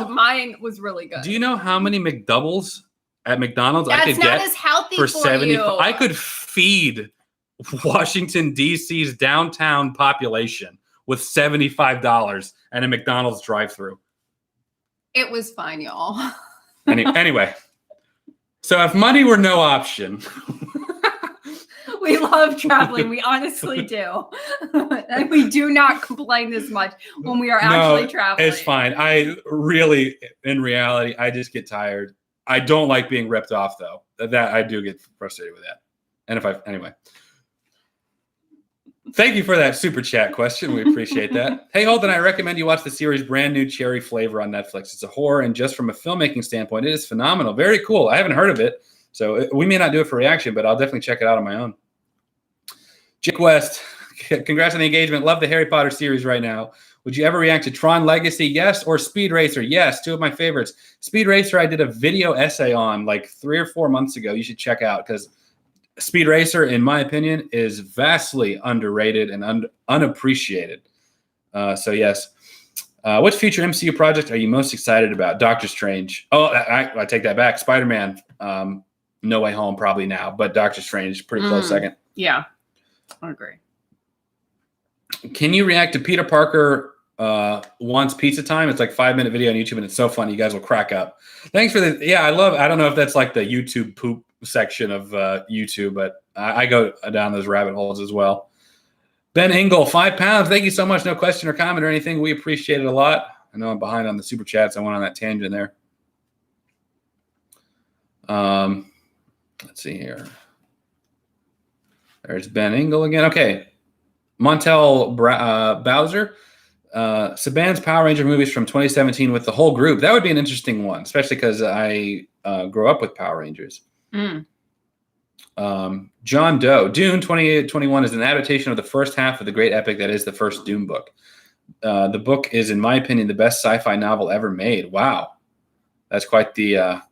Speaker 2: Mine was really good.
Speaker 1: Do you know how many McDoubles at McDonald's
Speaker 2: I could get
Speaker 1: as
Speaker 2: healthy for
Speaker 1: 75? I could feed Washington, D.C.'s downtown population with $75 and a McDonald's drive-thru.
Speaker 2: It was fine, y'all.
Speaker 1: Anyway, so if money were no option...
Speaker 2: We love traveling. We honestly do. And we do not complain this much when we are actually traveling.
Speaker 1: It's fine. I really, in reality, I just get tired. I don't like being ripped off, though. That I do get frustrated with that. And anyway. Thank you for that super chat question. We appreciate that. Hey, Holden, I recommend you watch the series Brand New Cherry Flavor on Netflix. It's a horror, and just from a filmmaking standpoint, it is phenomenal. Very cool. I haven't heard of it, so we may not do it for reaction, but I'll definitely check it out on my own. Jake West, congrats on the engagement. Love the Harry Potter series right now. Would you ever react to Tron Legacy? Yes. Or Speed Racer? Yes. 2 of my favorites. Speed Racer, I did a video essay on 3 or 4 months ago. You should check out because Speed Racer, in my opinion, is vastly underrated and unappreciated. So, yes. Which future MCU project are you most excited about? Doctor Strange. Oh, I take that back. Spider-Man. No Way Home probably now, but Doctor Strange, pretty close second.
Speaker 2: Yeah. I agree.
Speaker 1: Can you react to Peter Parker wants pizza time? It's 5-minute video on YouTube, and it's so funny. You guys will crack up. Thanks for the. Yeah, I don't know if that's the YouTube poop section of YouTube, but I go down those rabbit holes as well. Ben Engel, £5. Thank you so much. No question or comment or anything. We appreciate it a lot. I know I'm behind on the super chats. I went on that tangent there. Let's see here. There's Ben Engel again. Okay. Montel Bowser. Saban's Power Ranger movies from 2017 with the whole group. That would be an interesting one, especially because I grew up with Power Rangers. John Doe. Dune 2021 is an adaptation of the first half of the great epic that is the first Dune book. The book is, in my opinion, the best sci-fi novel ever made. Wow. That's quite the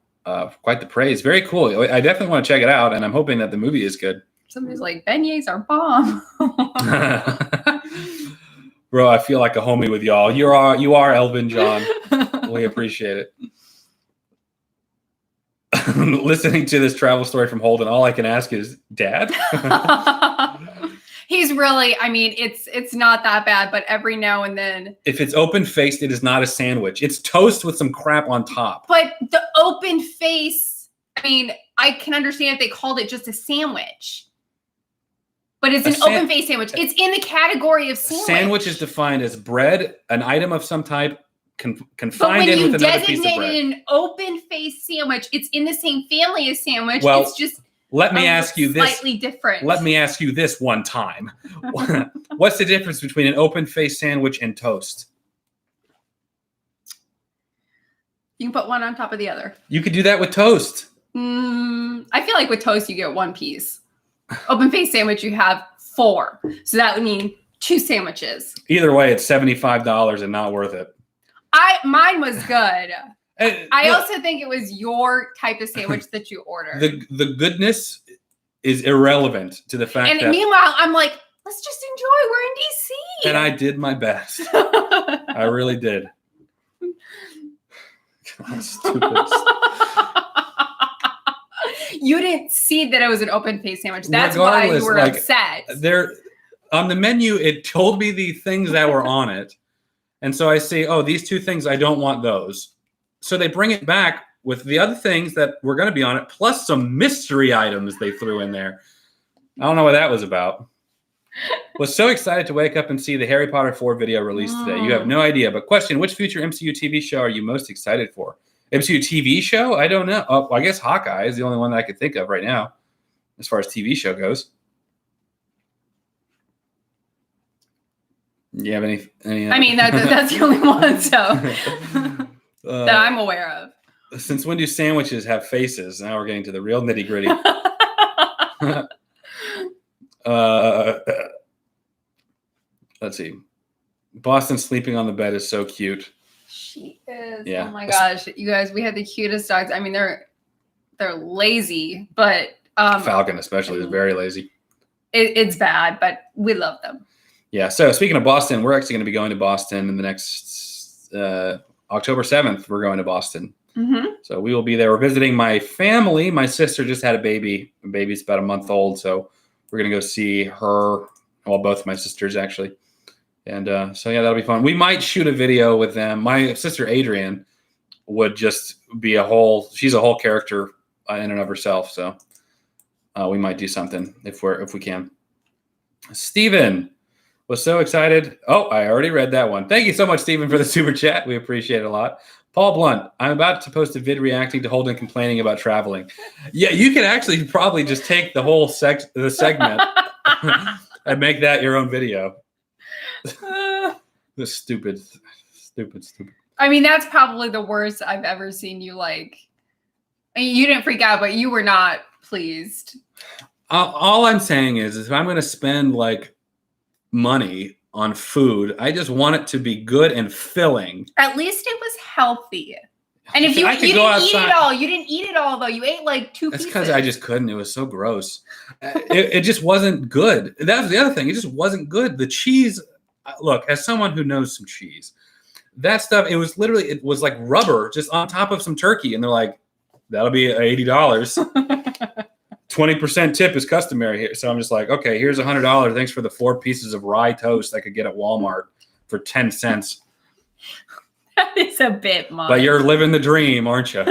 Speaker 1: praise. Very cool. I definitely want to check it out, and I'm hoping that the movie is good.
Speaker 2: Somebody's like, beignets are bomb.
Speaker 1: Bro, I feel like a homie with y'all. You are Elvin John. We appreciate it. Listening to this travel story from Holden, all I can ask is, Dad?
Speaker 2: He's really, I mean, it's not that bad, but every now and then.
Speaker 1: If it's open-faced, it is not a sandwich. It's toast with some crap on top.
Speaker 2: But the open face, I mean, I can understand if they called it just a sandwich. But it's an open face sandwich. It's in the category of sandwich.
Speaker 1: Sandwich is defined as bread, an item of some type, confined in with another piece of bread. But when you designate an open face sandwich, it's in the same family as sandwich. Well,
Speaker 2: it's just
Speaker 1: let me ask you this.
Speaker 2: Slightly different.
Speaker 1: Let me ask you this one time. What's the difference between an open face sandwich and toast?
Speaker 2: You can put one on top of the other.
Speaker 1: You could do that with toast.
Speaker 2: I feel like with toast, you get one piece. Open face sandwich, you have 4. So that would mean 2 sandwiches.
Speaker 1: Either way, it's $75 and not worth it.
Speaker 2: Mine was good. I
Speaker 1: look,
Speaker 2: also think it was your type of sandwich that you ordered.
Speaker 1: The goodness is irrelevant to the fact
Speaker 2: and
Speaker 1: that...
Speaker 2: meanwhile, I'm like, let's just enjoy. We're in DC.
Speaker 1: And I did my best. I really did. God, stupid.
Speaker 2: You didn't see that it was an open face sandwich. That's why you were upset.
Speaker 1: There, on the menu, it told me the things that were on it. And so I say, oh, these 2 things, I don't want those. So they bring it back with the other things that were going to be on it, plus some mystery items they threw in there. I don't know what that was about. Was so excited to wake up and see the Harry Potter 4 video released today. You have no idea. But question, which future MCU TV show are you most excited for? MCU TV show? I don't know. Oh, I guess Hawkeye is the only one that I could think of right now as far as TV show goes. You have any
Speaker 2: I mean, that's the only one, so that I'm aware of.
Speaker 1: Since when do sandwiches have faces? Now we're getting to the real nitty gritty. Let's see. Boston sleeping on the bed is so cute.
Speaker 2: She is.
Speaker 1: Yeah.
Speaker 2: Oh my gosh, you guys, we had the cutest dogs. I mean, they're lazy, but
Speaker 1: Falcon especially is very lazy.
Speaker 2: It's bad, but we love them.
Speaker 1: Yeah. So speaking of Boston, we're actually going to be going to Boston in the next October 7th. We're going to Boston.
Speaker 2: Mm-hmm.
Speaker 1: So we will be there. We're visiting my family. My sister just had a baby. The baby's about a month old. So we're going to go see her. Well, both my sisters actually. And so, yeah, that'll be fun. We might shoot a video with them. My sister, Adrienne, would just be she's a whole character in and of herself. So we might do something if we can. Steven was so excited. Oh, I already read that one. Thank you so much, Steven, for the super chat. We appreciate it a lot. Paul Blunt, I'm about to post a vid reacting to Holden complaining about traveling. Yeah, you can actually probably just take the whole the segment and make that your own video. This stupid.
Speaker 2: I mean, that's probably the worst I've ever seen you like. I mean, you didn't freak out, but you were not pleased.
Speaker 1: All I'm saying is if I'm going to spend like money on food, I just want it to be good and filling.
Speaker 2: At least it was healthy. And if you didn't eat it all, you didn't eat it all though. You ate like 2 pieces.
Speaker 1: That's because I just couldn't. It was so gross. It just wasn't good. That was the other thing. It just wasn't good. The cheese, look, as someone who knows some cheese, that stuff, it was like rubber just on top of some turkey. And they're like, that'll be $80. 20% tip is customary here. So I'm just like, okay, here's $100. Thanks for the 4 pieces of rye toast I could get at Walmart for 10 cents.
Speaker 2: That is a bit much.
Speaker 1: But you're living the dream, aren't you?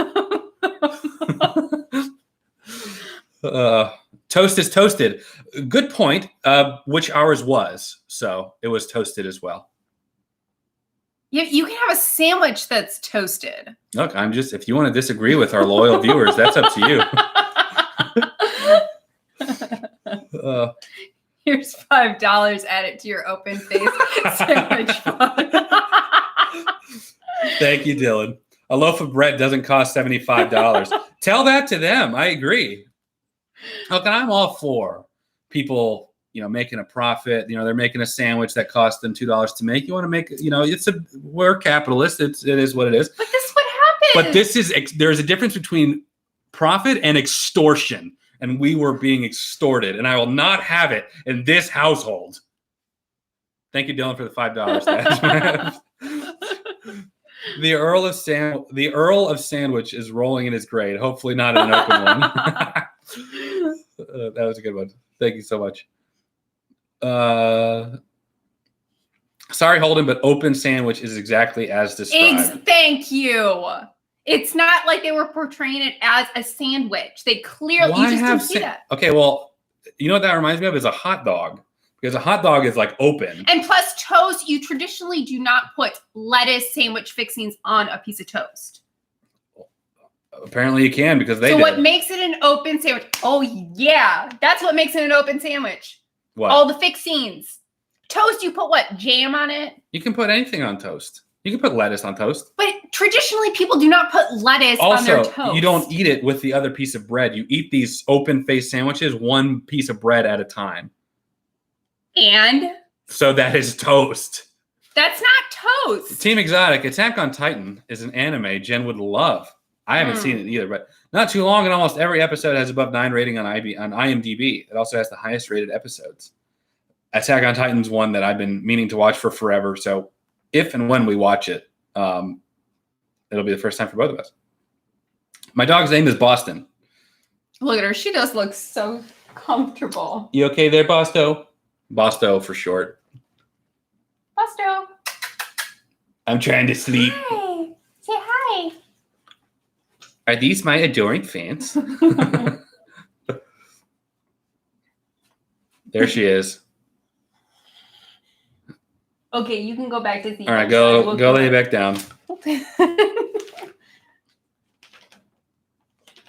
Speaker 1: Toast is toasted. Good point. Which ours was. So it was toasted as well.
Speaker 2: You can have a sandwich that's toasted.
Speaker 1: Look, if you want to disagree with our loyal viewers, that's up to you.
Speaker 2: Here's $5. Add it to your open face sandwich fund.
Speaker 1: Thank you, Dylan. A loaf of bread doesn't cost $75. Tell that to them. I agree. Look, I'm all for people, making a profit. They're making a sandwich that cost them $2 to make. You want to make, we're capitalists. It is what it is.
Speaker 2: But this is what happens.
Speaker 1: But there's a difference between profit and extortion. and we were being extorted, and I will not have it in this household. Thank you, Dylan, for the $5. The Earl of Sandwich is rolling in his grave. Hopefully not an open one. That was a good one. Thank you so much. Sorry, Holden, but open sandwich is exactly as described.
Speaker 2: Thank you. It's not like they were portraying it as a sandwich. They clearly you just didn't see that.
Speaker 1: Okay, well, you know what that reminds me of is a hot dog. Because a hot dog is like open.
Speaker 2: And plus toast, you traditionally do not put lettuce sandwich fixings on a piece of toast.
Speaker 1: Apparently you can because they
Speaker 2: So
Speaker 1: did.
Speaker 2: what makes it an open sandwich? Oh, yeah. That's what makes it an open sandwich.
Speaker 1: What?
Speaker 2: All the fixings. Toast, you put what? Jam on it?
Speaker 1: You can put anything on toast. You can put lettuce on toast.
Speaker 2: But traditionally, people do not put lettuce on their toast.
Speaker 1: Also, you don't eat it with the other piece of bread. You eat these open-faced sandwiches one piece of bread at a time.
Speaker 2: And?
Speaker 1: So that is toast.
Speaker 2: That's not toast.
Speaker 1: Team Exotic, Attack on Titan is an anime Jen would love. I haven't seen it either, but not too long, and almost every episode has above 9 rating on IMDb. It also has the highest rated episodes. Attack on Titan's one that I've been meaning to watch for forever, so if and when we watch it, it'll be the first time for both of us. My dog's name is Boston.
Speaker 2: Look at her. She does look so comfortable.
Speaker 1: You okay there, Bosto? Bosto for short.
Speaker 2: Bosto.
Speaker 1: I'm trying to sleep.
Speaker 2: Hi. Say hi.
Speaker 1: Are these my adoring fans? There she is.
Speaker 2: Okay, you can go back to the.
Speaker 1: All right, go lay back down.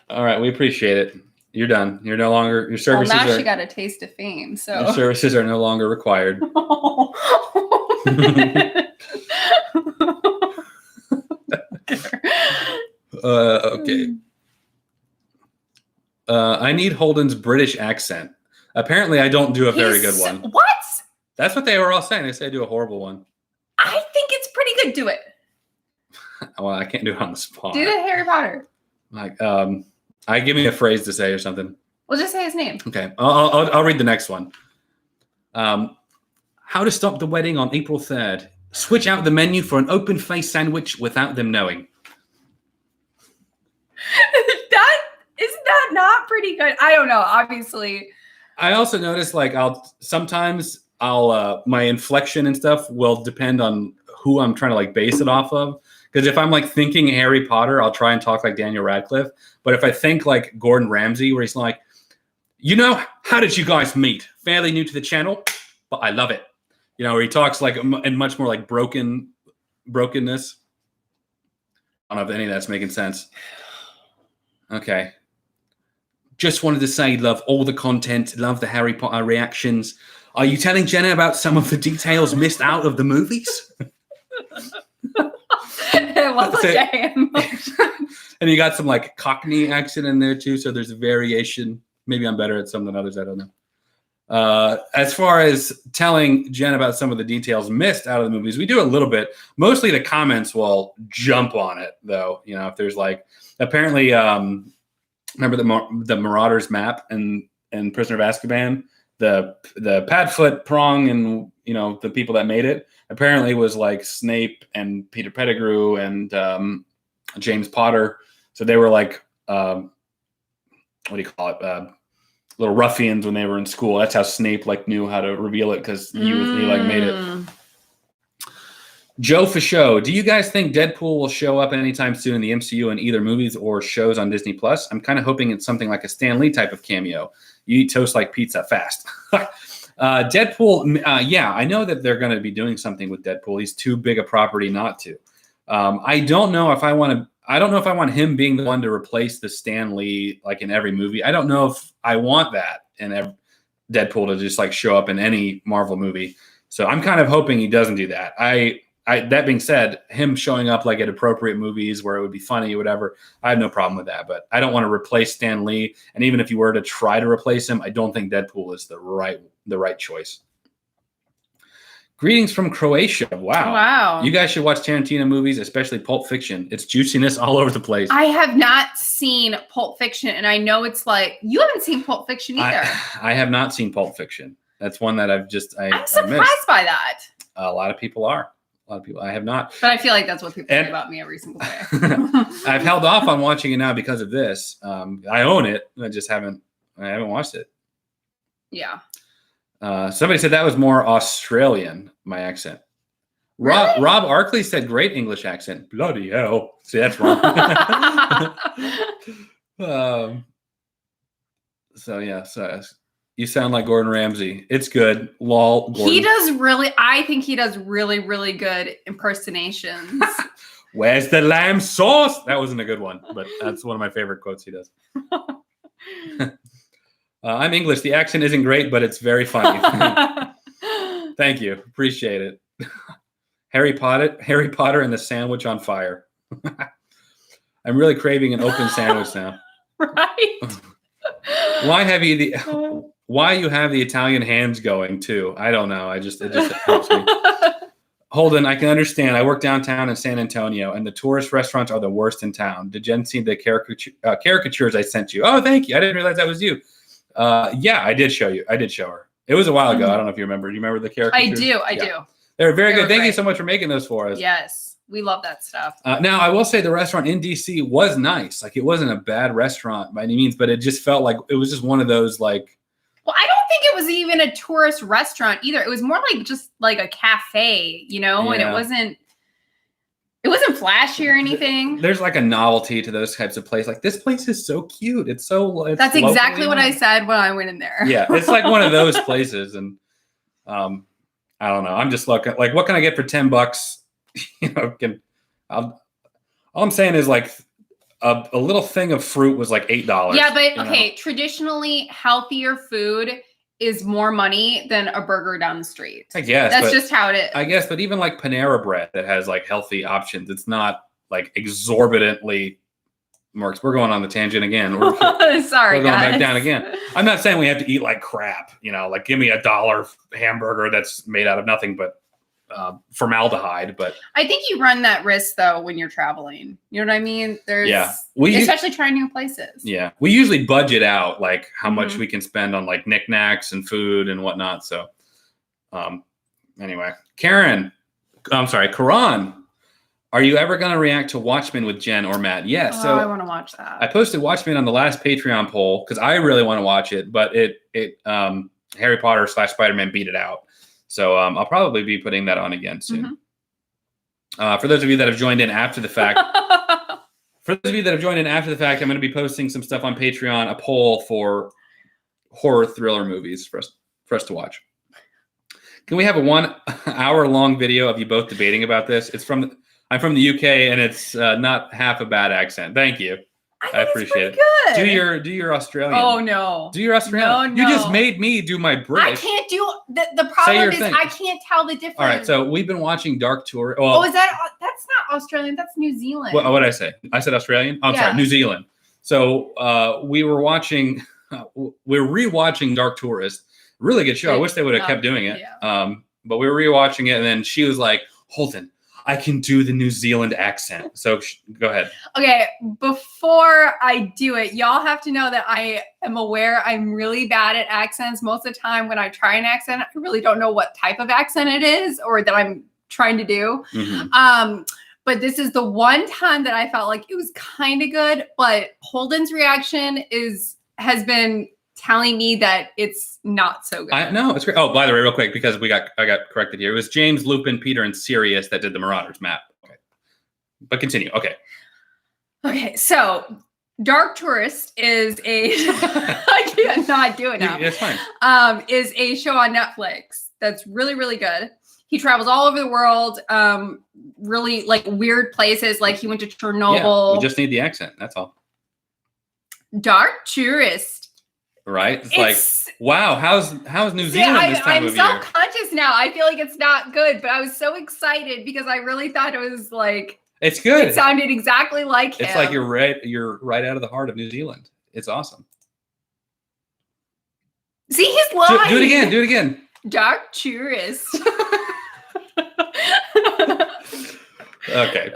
Speaker 1: All right, we appreciate it. You're done. You're no longer your services.
Speaker 2: Well, now she got a taste of fame, so
Speaker 1: your services are no longer required. Okay. I need Holden's British accent. Apparently, I don't do a very good one.
Speaker 2: What?
Speaker 1: That's what they were all saying. They say I do a horrible one.
Speaker 2: I think it's pretty good. Do it.
Speaker 1: Well, I can't do it on the spot.
Speaker 2: Do the Harry Potter.
Speaker 1: Like, give me a phrase to say or something.
Speaker 2: We'll just say his name.
Speaker 1: Okay, I'll read the next one. How to stop the wedding on April 3rd. Switch out the menu for an open-faced sandwich without them knowing.
Speaker 2: Isn't that not pretty good? I don't know. Obviously.
Speaker 1: I also notice like sometimes my inflection and stuff will depend on who I'm trying to like base it off of. Because if I'm like thinking Harry Potter, I'll try and talk like Daniel Radcliffe. But if I think like Gordon Ramsay, where he's like, how did you guys meet? Fairly new to the channel, but I love it. Where he talks like in much more like brokenness. I don't know if any of that's making sense. Okay. Just wanted to say, love all the content, love the Harry Potter reactions. Are you telling Jenna about some of the details missed out of the movies?
Speaker 2: It was like a emotion.
Speaker 1: And you got some like Cockney accent in there too, so there's a variation. Maybe I'm better at some than others, I don't know. As far as telling Jen about some of the details missed out of the movies, we do a little bit. Mostly the comments will jump on it, though. If there's like, apparently, remember the Marauders map and Prisoner of Azkaban, the Padfoot Prong and the people that made it apparently was like Snape and Peter Pettigrew and James Potter. So they were like, what do you call it? Little ruffians when they were in school. That's how Snape like knew how to reveal it because he like made it. Joe Fichot, do you guys think Deadpool will show up anytime soon in the MCU in either movies or shows on Disney Plus? I'm kind of hoping it's something like a Stan Lee type of cameo. You eat toast like pizza fast. Deadpool, yeah, I know that they're going to be doing something with Deadpool. He's too big a property not to. I don't know if I want him being the one to replace the Stan Lee like in every movie. I don't know if I want that in Deadpool to just like show up in any Marvel movie. So I'm kind of hoping he doesn't do that. That being said, him showing up like at appropriate movies where it would be funny or whatever, I have no problem with that. But I don't want to replace Stan Lee. And even if you were to try to replace him, I don't think Deadpool is the right choice. Greetings from Croatia. Wow.
Speaker 2: Wow.
Speaker 1: You guys should watch Tarantino movies, especially Pulp Fiction. It's juiciness all over the place.
Speaker 2: I have not seen Pulp Fiction, and I know it's like, you haven't seen Pulp Fiction either.
Speaker 1: I have not seen Pulp Fiction. That's one that I'm
Speaker 2: surprised by that.
Speaker 1: A lot of people are. A lot of people. I have not.
Speaker 2: But I feel like that's what people say about me every single day.
Speaker 1: I've held off on watching it now because of this. I own it. I haven't watched it.
Speaker 2: Yeah.
Speaker 1: Somebody said that was more Australian, my accent.
Speaker 2: Really?
Speaker 1: Rob Arkley said great English accent. Bloody hell. See, that's wrong. So you sound like Gordon Ramsay. It's good. Lol. Gordon.
Speaker 2: I think he does really, really good impersonations.
Speaker 1: Where's the lamb sauce? That wasn't a good one, but that's one of my favorite quotes he does. I'm English. The accent isn't great, but it's very funny. Thank you. Appreciate it. Harry Potter and the sandwich on fire. I'm really craving an open sandwich now.
Speaker 2: Right.
Speaker 1: Why you have the Italian hands going too? I don't know. It just helps me. Holden, I can understand. I work downtown in San Antonio, and the tourist restaurants are the worst in town. Did Jen see the caricatures I sent you? Oh, thank you. I didn't realize that was you. Yeah, I did show you. I did show her. It was a while ago. I don't know if you remember. Do you remember the caricatures?
Speaker 2: I do.
Speaker 1: They're very good. Thank you so much for making those for us.
Speaker 2: Yes, we love that stuff.
Speaker 1: Now, I will say the restaurant in DC was nice. Like, it wasn't a bad restaurant by any means, but it just felt like it was just one of those, like.
Speaker 2: Well, I don't think it was even a tourist restaurant either. It was more like just like a cafe, you know, and it wasn't flashy or anything.
Speaker 1: There's like a novelty to those types of places. Like, this place is so cute.
Speaker 2: That's exactly what I said when I went in there.
Speaker 1: Yeah, it's like one of those places, and I don't know. I'm just looking like, what can I get for $10? You know, all I'm saying is like a little thing of fruit was like $8.
Speaker 2: Yeah, but okay, traditionally healthier food is more money than a burger down the street.
Speaker 1: I guess
Speaker 2: that's just how it is.
Speaker 1: I guess, but even like Panera Bread that has like healthy options, it's not like exorbitantly more. We're going on the tangent again.
Speaker 2: Sorry,
Speaker 1: we're going back down again. I'm not saying we have to eat like crap. You know, like give me $1 hamburger that's made out of nothing but formaldehyde. But
Speaker 2: I think you run that risk though when you're traveling. You know what I mean? Especially trying new places.
Speaker 1: Yeah, we usually budget out like how much we can spend on like knickknacks and food and whatnot. So, anyway, Karan, are you ever going to react to Watchmen with Jen or Matt? Yes. Yeah, so
Speaker 2: I want to watch that.
Speaker 1: I posted Watchmen on the last Patreon poll because I really want to watch it, but Harry Potter / Spider-Man beat it out. So I'll probably be putting that on again soon. For those of you that have joined in after the fact, I'm going to be posting some stuff on Patreon, a poll for horror thriller movies for us to watch. Can we have a 1 hour long video of you both debating about this? I'm from the UK, and it's not half a bad accent. Thank you. I appreciate it.
Speaker 2: Good.
Speaker 1: Do your Australian.
Speaker 2: Oh no.
Speaker 1: Do your Australian.
Speaker 2: No.
Speaker 1: You just made me do my British.
Speaker 2: I can't do the problem is I can't tell the difference.
Speaker 1: All right, so we've been watching Dark Tour.
Speaker 2: Well, that's not Australian, that's New Zealand.
Speaker 1: What did I say? I said Australian? Oh, I'm sorry, New Zealand. So we're rewatching Dark Tourist. Really good show. I wish they would have kept doing it. Yeah. But we were rewatching it, and then she was like, Holden, I can do the New Zealand accent. So go ahead. Okay,
Speaker 2: before I do it, y'all have to know that I am aware I'm really bad at accents. Most of the time when I try an accent, I really don't know what type of accent it is or that I'm trying to do. But this is the one time that I felt like it was kind of good, but Holden's reaction has been telling me that it's not so good.
Speaker 1: No, it's great. Oh, by the way, real quick, because I got corrected here. It was James, Lupin, Peter, and Sirius that did the Marauders map. Okay. But continue. Okay,
Speaker 2: so Dark Tourist is I can't not do it now.
Speaker 1: It's fine.
Speaker 2: Is a show on Netflix that's really, really good. He travels all over the world, really like weird places. Like he went to Chernobyl.
Speaker 1: Yeah, we just need the accent. That's all.
Speaker 2: Dark Tourist.
Speaker 1: Right? It's like, wow, how's New Zealand this time of year?
Speaker 2: I'm self-conscious now. I feel like it's not good, but I was so excited because I really thought it was like
Speaker 1: it's good.
Speaker 2: It sounded exactly like him.
Speaker 1: It's like you're right out of the heart of New Zealand. It's awesome.
Speaker 2: See, he's lying.
Speaker 1: Do it again.
Speaker 2: Dark Tourist.
Speaker 1: Okay.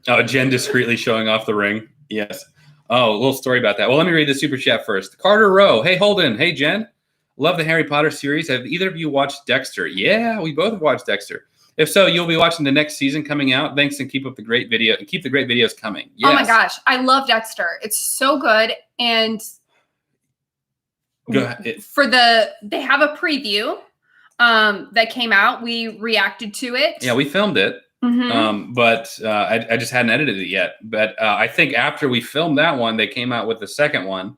Speaker 1: Oh, Jen discreetly showing off the ring. Yes. Oh, a little story about that. Well, let me read the super chat first. Carter Rowe. Hey, Holden. Hey, Jen. Love the Harry Potter series. Have either of you watched Dexter? Yeah, we both watched Dexter. If so, you'll be watching the next season coming out. Thanks, and keep up the great video. Keep the great videos coming. Yes.
Speaker 2: Oh my gosh, I love Dexter. It's so good. And
Speaker 1: go ahead.
Speaker 2: They have a preview that came out. We reacted to it.
Speaker 1: Yeah, we filmed it.
Speaker 2: Mm-hmm.
Speaker 1: But I just hadn't edited it yet. But I think after we filmed that one, they came out with the second one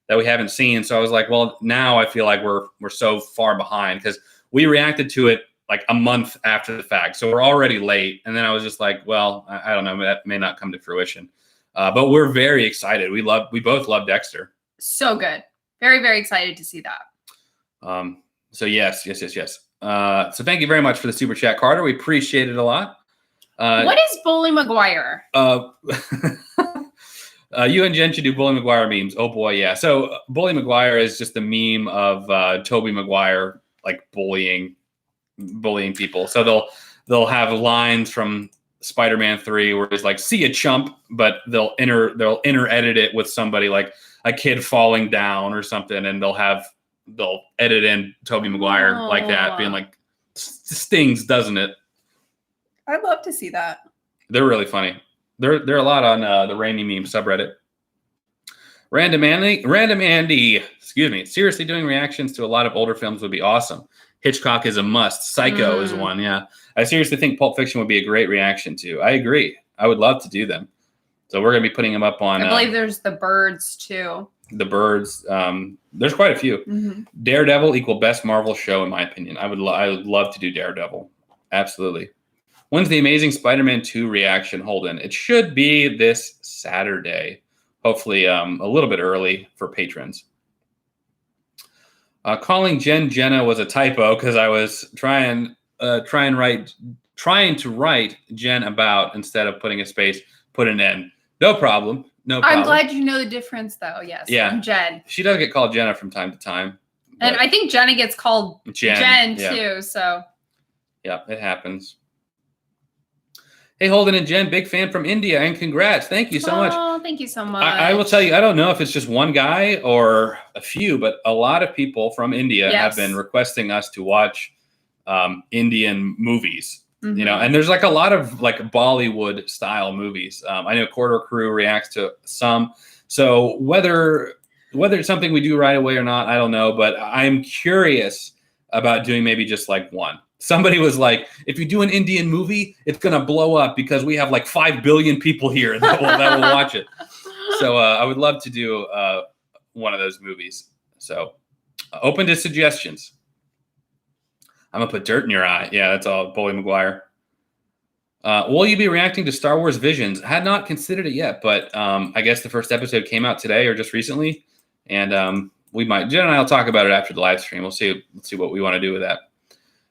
Speaker 1: that we haven't seen. So I was like, well, now I feel like we're so far behind because we reacted to it like a month after the fact. So we're already late. And then I was just like, well, I don't know, that may not come to fruition. But we're very excited. We both love Dexter.
Speaker 2: So good. Very, very excited to see that.
Speaker 1: So yes. So thank you very much for the super chat, Carter. We appreciate it a lot.
Speaker 2: What is Bully Maguire?
Speaker 1: You and Jen should do Bully Maguire memes. Oh boy, yeah. So Bully Maguire is just the meme of Tobey Maguire like bullying people. So they'll have lines from Spider-Man 3 where it's like, "See ya, chump," but they'll inner edit it with somebody like a kid falling down or something, and they'll edit in Tobey Maguire like that, being like, "Stings, doesn't it?"
Speaker 2: I'd love to see that.
Speaker 1: They're really funny. They're a lot on the Randy meme subreddit. Random Andy, excuse me. Seriously, doing reactions to a lot of older films would be awesome. Hitchcock is a must. Psycho is one, yeah. I seriously think Pulp Fiction would be a great reaction to. I agree. I would love to do them. So we're going to be putting them up on...
Speaker 2: I believe there's The Birds, too.
Speaker 1: The Birds. There's quite a few.
Speaker 2: Mm-hmm.
Speaker 1: Daredevil equal best Marvel show, in my opinion. I would love to do Daredevil. Absolutely. When's the Amazing Spider-Man 2 reaction, Holden? It should be this Saturday. Hopefully a little bit early for patrons. Calling Jenna was a typo because I was trying to write Jen about instead of putting a space, put an N. No problem.
Speaker 2: I'm glad you know the difference, though. Yes.
Speaker 1: Yeah.
Speaker 2: I'm Jen.
Speaker 1: She does get called Jenna from time to time.
Speaker 2: And I think Jenna gets called Jen
Speaker 1: yeah.
Speaker 2: too. So.
Speaker 1: Yeah, it happens. Hey, Holden and Jen, big fan from India, and congrats. Thank you so much.
Speaker 2: Oh, thank you so much.
Speaker 1: I will tell you, I don't know if it's just one guy or a few, but a lot of people from India have been requesting us to watch Indian movies.
Speaker 2: Mm-hmm.
Speaker 1: You know, and there's like a lot of like Bollywood style movies. I know Quarter Crew reacts to some. So whether it's something we do right away or not, I don't know, but I'm curious about doing maybe just like one. Somebody was like, if you do an Indian movie, it's going to blow up because we have like 5 billion people here that will watch it. So I would love to do one of those movies. So open to suggestions. I'm going to put dirt in your eye. Yeah, that's all. Bully Maguire. Will you be reacting to Star Wars Visions? Had not considered it yet, but I guess the first episode came out today or just recently. And we might. Jen and I will talk about it after the live stream. Let's see what we want to do with that.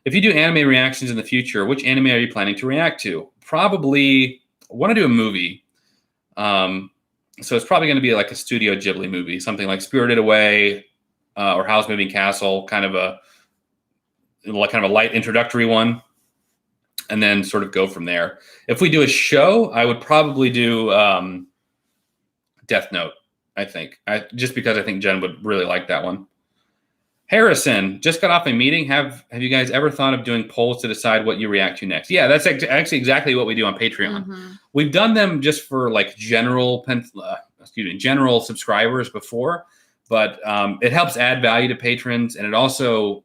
Speaker 1: If you do anime reactions in the future, which anime are you planning to react to? Probably want to do a movie. So it's probably going to be like a Studio Ghibli movie, something like Spirited Away or Howl's Moving Castle, kind of a light introductory one, and then sort of go from there. If we do a show, I would probably do Death Note, I think. Just because I think Jen would really like that one. Harrison, just got off a meeting. Have you guys ever thought of doing polls to decide what you react to next? Yeah, that's actually exactly what we do on Patreon. Mm-hmm. We've done them just for like general subscribers before, but it helps add value to patrons, and it also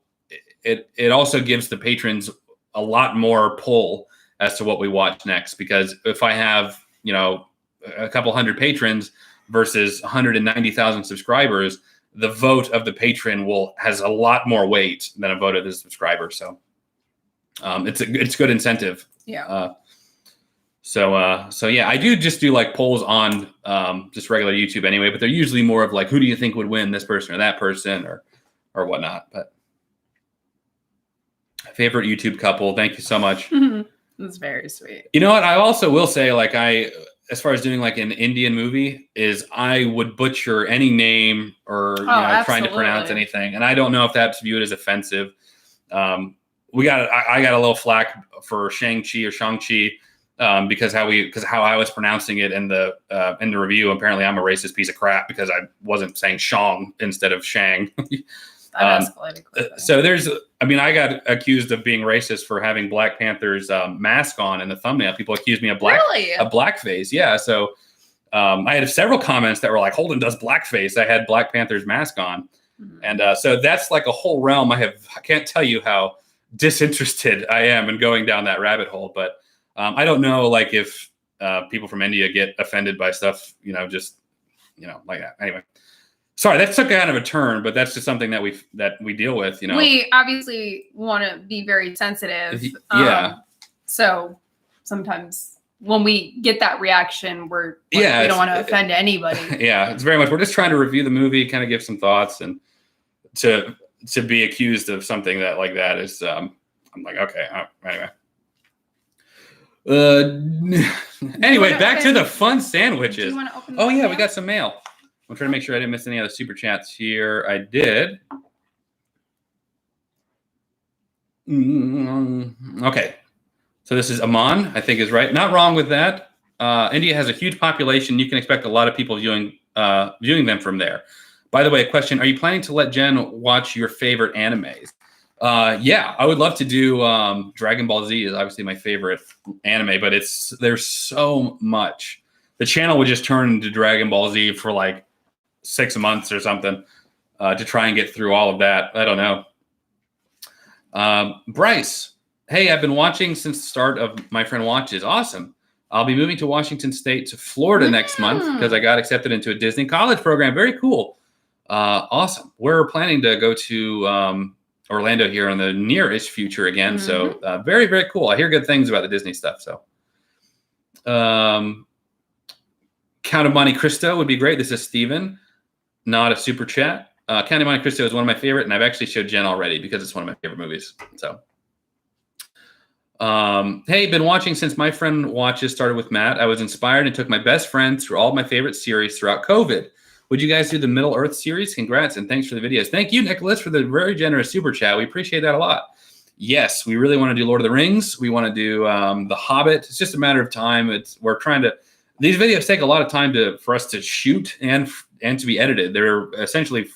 Speaker 1: gives the patrons a lot more pull as to what we watch next. Because if I have a couple hundred patrons versus 190,000 subscribers, the vote of the patron has a lot more weight than a vote of the subscriber. So it's good incentive.
Speaker 2: Yeah.
Speaker 1: So yeah, I do just do like polls on just regular YouTube anyway, but they're usually more of like, who do you think would win, this person or that person or whatnot. But favorite YouTube couple. Thank you so much.
Speaker 2: That's very sweet.
Speaker 1: You know what? I also will say, like, as far as doing like an Indian movie, is I would butcher any name or trying to pronounce anything. And I don't know if that's viewed as offensive. I got a little flack for Shang-Chi or Shang-Chi because how I was pronouncing it in the review. Apparently, I'm a racist piece of crap because I wasn't saying Shang instead of Shang. So I got accused of being racist for having Black Panther's mask on in the thumbnail. People accused me of blackface. Yeah. So I had several comments that were like, Holden does blackface. I had Black Panther's mask on. Mm-hmm. And so that's like a whole realm. I can't tell you how disinterested I am in going down that rabbit hole, but I don't know, like if people from India get offended by stuff, like that. Anyway, sorry, that took kind of a turn, but that's just something that we deal with.
Speaker 2: We obviously want to be very sensitive.
Speaker 1: Yeah.
Speaker 2: So sometimes when we get that reaction, we don't want to offend anybody.
Speaker 1: Yeah, it's very much. We're just trying to review the movie, kind of give some thoughts, and to be accused of something that is, I'm like, okay, anyway, back to the fun sandwiches.
Speaker 2: Do you want to open
Speaker 1: oh yeah, we got some mail. I'm trying to make sure I didn't miss any other super chats here. I did. Okay. So this is Aman, I think is right. Not wrong with that. India has a huge population. You can expect a lot of people viewing them from there. By the way, a question: are you planning to let Jen watch your favorite animes? Yeah, I would love to do. Dragon Ball Z is obviously my favorite anime, but there's so much. The channel would just turn into Dragon Ball Z for like 6 months or something to try and get through all of that. I don't know. Bryce. Hey, I've been watching since the start of My Friend Watches. Awesome. I'll be moving to Washington State to Florida next month because I got accepted into a Disney college program. Very cool. Awesome. We're planning to go to Orlando here in the near-ish future again. So very, very cool. I hear good things about the Disney stuff. So Count of Monte Cristo would be great. This is Steven, not a super chat. Count of Monte Cristo is one of my favorite, and I've actually showed Jen already because it's one of my favorite movies. So hey, been watching since My Friend Watches started with Matt. I was inspired and took my best friend through all of my favorite series throughout COVID. Would you guys do the Middle Earth series? Congrats and thanks for the videos. Thank you, Nicholas, for the very generous super chat. We appreciate that a lot. Yes, we really want to do Lord of the Rings. We want to do The Hobbit. It's just a matter of time. We're trying to. These videos take a lot of time for us to shoot and to be edited. They're essentially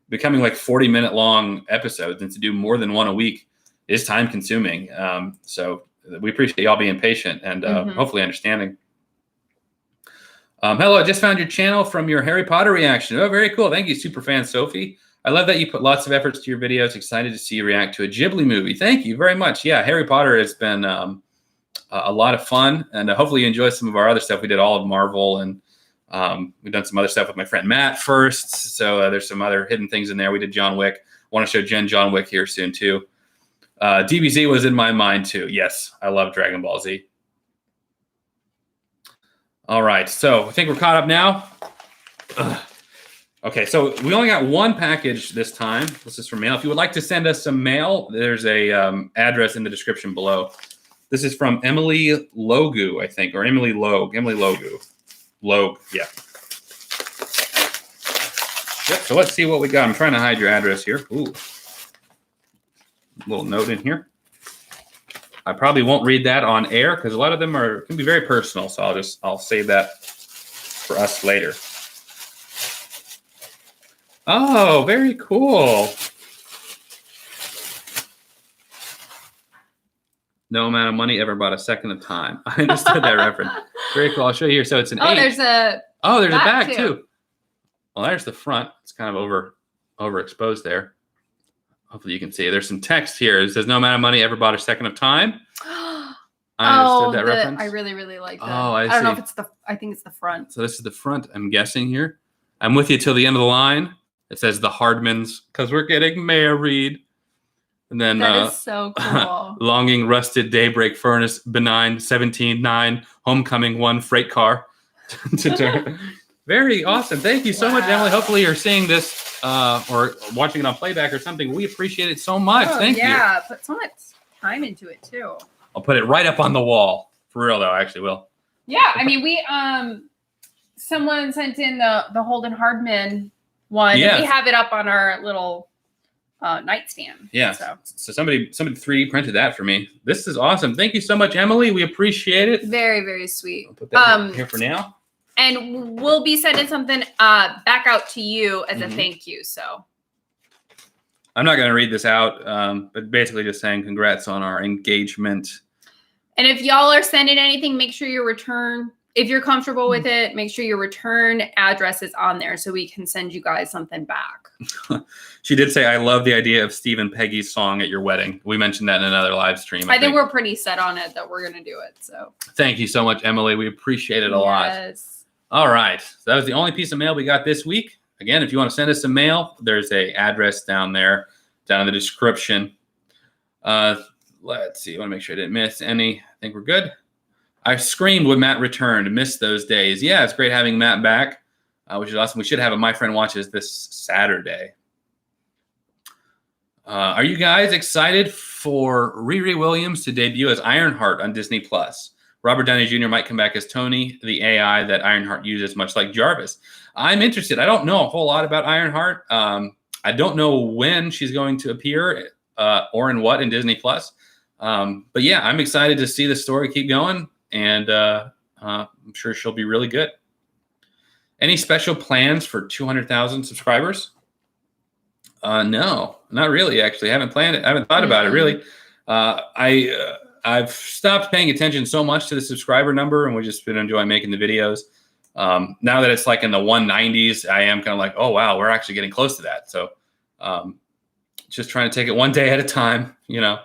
Speaker 1: becoming like 40-minute long episodes, and to do more than one a week is time consuming. So we appreciate y'all being patient and hopefully understanding. Hello, I just found your channel from your Harry Potter reaction. Oh, very cool. Thank you, Superfan Sophie. I love that you put lots of efforts to your videos. Excited to see you react to a Ghibli movie. Thank you very much. Yeah, Harry Potter has been a lot of fun, and hopefully you enjoy some of our other stuff. We did all of Marvel, and we've done some other stuff with my friend Matt first. So there's some other hidden things in there. We did John Wick. I want to show Jen John Wick here soon too. DBZ was in my mind too. Yes, I love Dragon Ball Z. All right, so I think we're caught up now. Okay, so we only got one package this time. This is for mail. If you would like to send us some mail, there's a address in the description below. This is from Emily Logu, I think, or Emily Logue. Emily Logu. Logue, yeah. Yep, so let's see what we got. I'm trying to hide your address here. Ooh. Little note in here. I probably won't read that on air because a lot of them can be very personal. So I'll save that for us later. Oh, very cool. No amount of money ever bought a second of time. I understood that reference. Very cool. I'll show you here. So it's an 8.
Speaker 2: There's a
Speaker 1: back too. Well, there's the front. It's kind of overexposed there. Hopefully you can see. There's some text here. It says, no amount of money ever bought a second of time. I understood that reference.
Speaker 2: I really, really like that.
Speaker 1: Oh, I see.
Speaker 2: I don't know if I think it's the front.
Speaker 1: So this is the front, I'm guessing here. I'm with you till the end of the line. It says the Hardmans, because we're getting married. And then
Speaker 2: that is so cool.
Speaker 1: Longing, rusted, daybreak, furnace, benign, 17-9, homecoming, 1, freight car. Very awesome. Thank you so much, Emily. Hopefully you're seeing this or watching it on playback or something. We appreciate it so much. Thank you.
Speaker 2: Yeah, put so much time into it too.
Speaker 1: I'll put it right up on the wall. For real though, I actually will.
Speaker 2: Yeah, I mean we someone sent in the Holden Hardman one. Yeah. And we have it up on our little nightstand.
Speaker 1: Yeah. So somebody 3D printed that for me. This is awesome. Thank you so much, Emily. We appreciate it.
Speaker 2: Very, very sweet.
Speaker 1: I'll put that here for now.
Speaker 2: And we'll be sending something back out to you as a thank you. So
Speaker 1: I'm not going to read this out, but basically just saying congrats on our engagement.
Speaker 2: And if y'all are sending anything, make sure your return, if you're comfortable with it, make sure your return address is on there so we can send you guys something back.
Speaker 1: She did say, I love the idea of Steve and Peggy's song at your wedding. We mentioned that in another live stream.
Speaker 2: I think we're pretty set on it that we're going to do it. So
Speaker 1: thank you so much, Emily. We appreciate it a lot. All right. So that was the only piece of mail we got this week. Again, if you want to send us some mail, there's a address down there, down in the description. Let's see. I want to make sure I didn't miss any. I think we're good. I screamed when Matt returned. Missed those days. Yeah, it's great having Matt back, which is awesome. We should have a My Friend Watches this Saturday. Are you guys excited for Riri Williams to debut as Ironheart on Disney+? Robert Downey Jr. might come back as Tony, the AI that Ironheart uses, much like Jarvis. I'm interested. I don't know a whole lot about Ironheart. I don't know when she's going to appear or in what in Disney+. But yeah, I'm excited to see the story keep going, and I'm sure she'll be really good. Any special plans for 200,000 subscribers? No, not really. Actually, I haven't planned it. I haven't thought about it really. I've stopped paying attention so much to the subscriber number, and we've just been enjoying making the videos. Now that it's like in the 190s, I am kind of like, oh wow, we're actually getting close to that. So just trying to take it one day at a time, you know.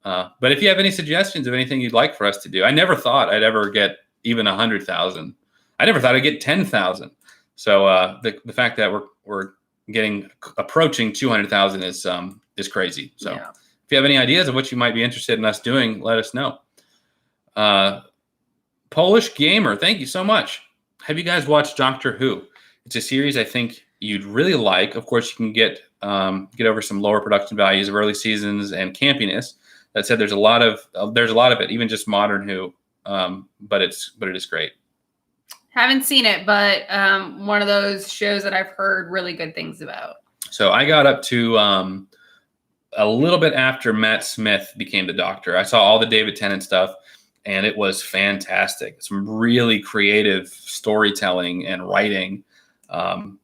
Speaker 1: But if you have any suggestions of anything you'd like for us to do, I never thought I'd ever get even 100,000. I never thought I'd get 10,000. So the fact that we're approaching 200,000 is crazy. So if you have any ideas of what you might be interested in us doing, let us know. Polish Gamer, thank you so much. Have you guys watched Doctor Who? It's a series I think you'd really like. Of course, you can get over some lower production values of early seasons and campiness. That said, there's a lot of it, even just modern Who. But it is great.
Speaker 2: Haven't seen it, but one of those shows that I've heard really good things about. So
Speaker 1: I got up to a little bit after Matt Smith became the Doctor. I saw all the David Tennant stuff, and it was fantastic. Some really creative storytelling and writing. Actually,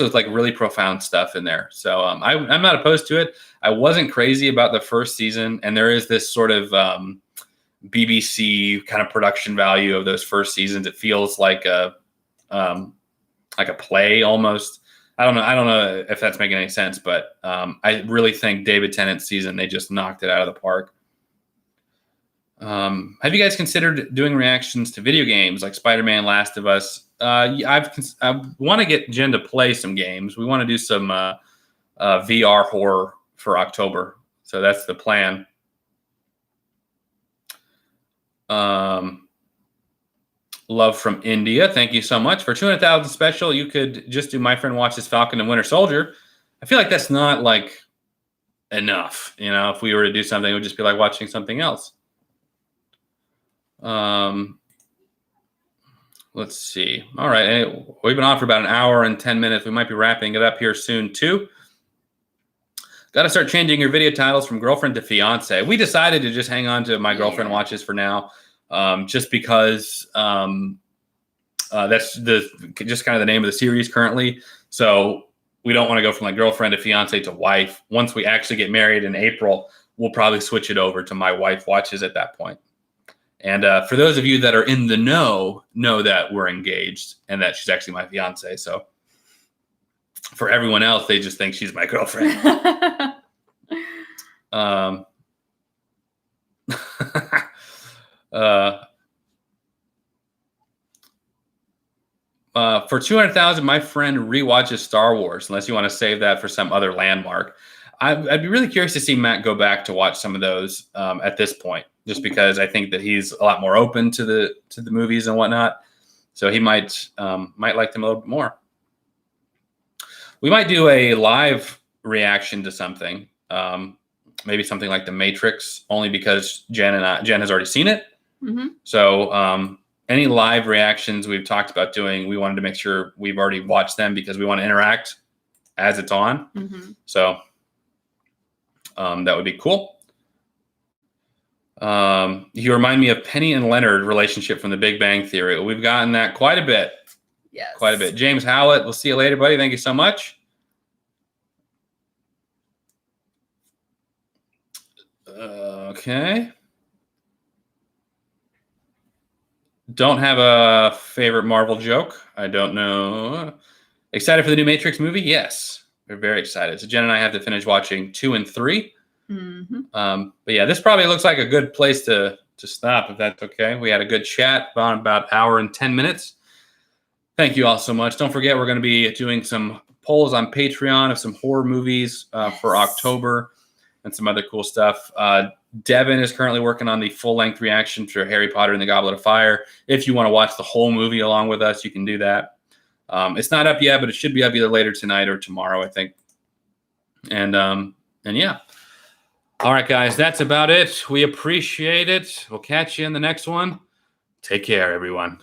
Speaker 1: it's like really profound stuff in there. So I'm not opposed to it. I wasn't crazy about the first season, and there is this sort of BBC kind of production value of those first seasons. It feels like a play almost. I don't know if that's making any sense, but I really think David Tennant's season, they just knocked it out of the park. Have you guys considered doing reactions to video games like Spider-Man, Last of Us? I want to get Jen to play some games. We want to do some VR horror for October. So that's the plan. Love from India. Thank you so much. For 200,000 special, you could just do My Friend Watches Falcon and Winter Soldier. I feel like that's not like enough. You know, if we were to do something, it would just be like watching something else. Let's see. All right. We've been on for about an hour and 10 minutes. We might be wrapping it up here soon too. Got to start changing your video titles from girlfriend to fiance. We decided to just hang on to My Girlfriend Watches for now. Just because that's just kind of the name of the series currently. So we don't want to go from like girlfriend to fiance to wife. Once we actually get married in April, we'll probably switch it over to My Wife Watches at that point. And for those of you that are in the know that we're engaged and that she's actually my fiance. So for everyone else, they just think she's my girlfriend. For 200,000, my friend rewatches Star Wars, unless you want to save that for some other landmark. I'd be really curious to see Matt go back to watch some of those at this point, just because I think that he's a lot more open to the movies and whatnot. So he might like them a little bit more. We might do a live reaction to something, maybe something like The Matrix, only because Jen has already seen it. Mm-hmm. So any live reactions we've talked about doing, we wanted to make sure we've already watched them because we want to interact as it's on.
Speaker 2: Mm-hmm.
Speaker 1: So that would be cool. You remind me of Penny and Leonard relationship from The Big Bang Theory. We've gotten that quite a bit.
Speaker 2: Yes.
Speaker 1: Quite a bit. James Howlett, we'll see you later, buddy. Thank you so much. Okay. Don't have a favorite Marvel joke. I don't know. Excited for the new Matrix movie? Yes. We're very excited. So Jen and I have to finish watching 2 and 3.
Speaker 2: Mm-hmm.
Speaker 1: But yeah, this probably looks like a good place to stop, if that's okay. We had a good chat about an hour and 10 minutes. Thank you all so much. Don't forget, we're going to be doing some polls on Patreon of some horror movies for October and some other cool stuff. Devin is currently working on the full-length reaction for Harry Potter and the Goblet of Fire. If you want to watch the whole movie along with us, you can do that. It's not up yet, but it should be up either later tonight or tomorrow, I think. And yeah. All right, guys, that's about it. We appreciate it. We'll catch you in the next one. Take care, everyone.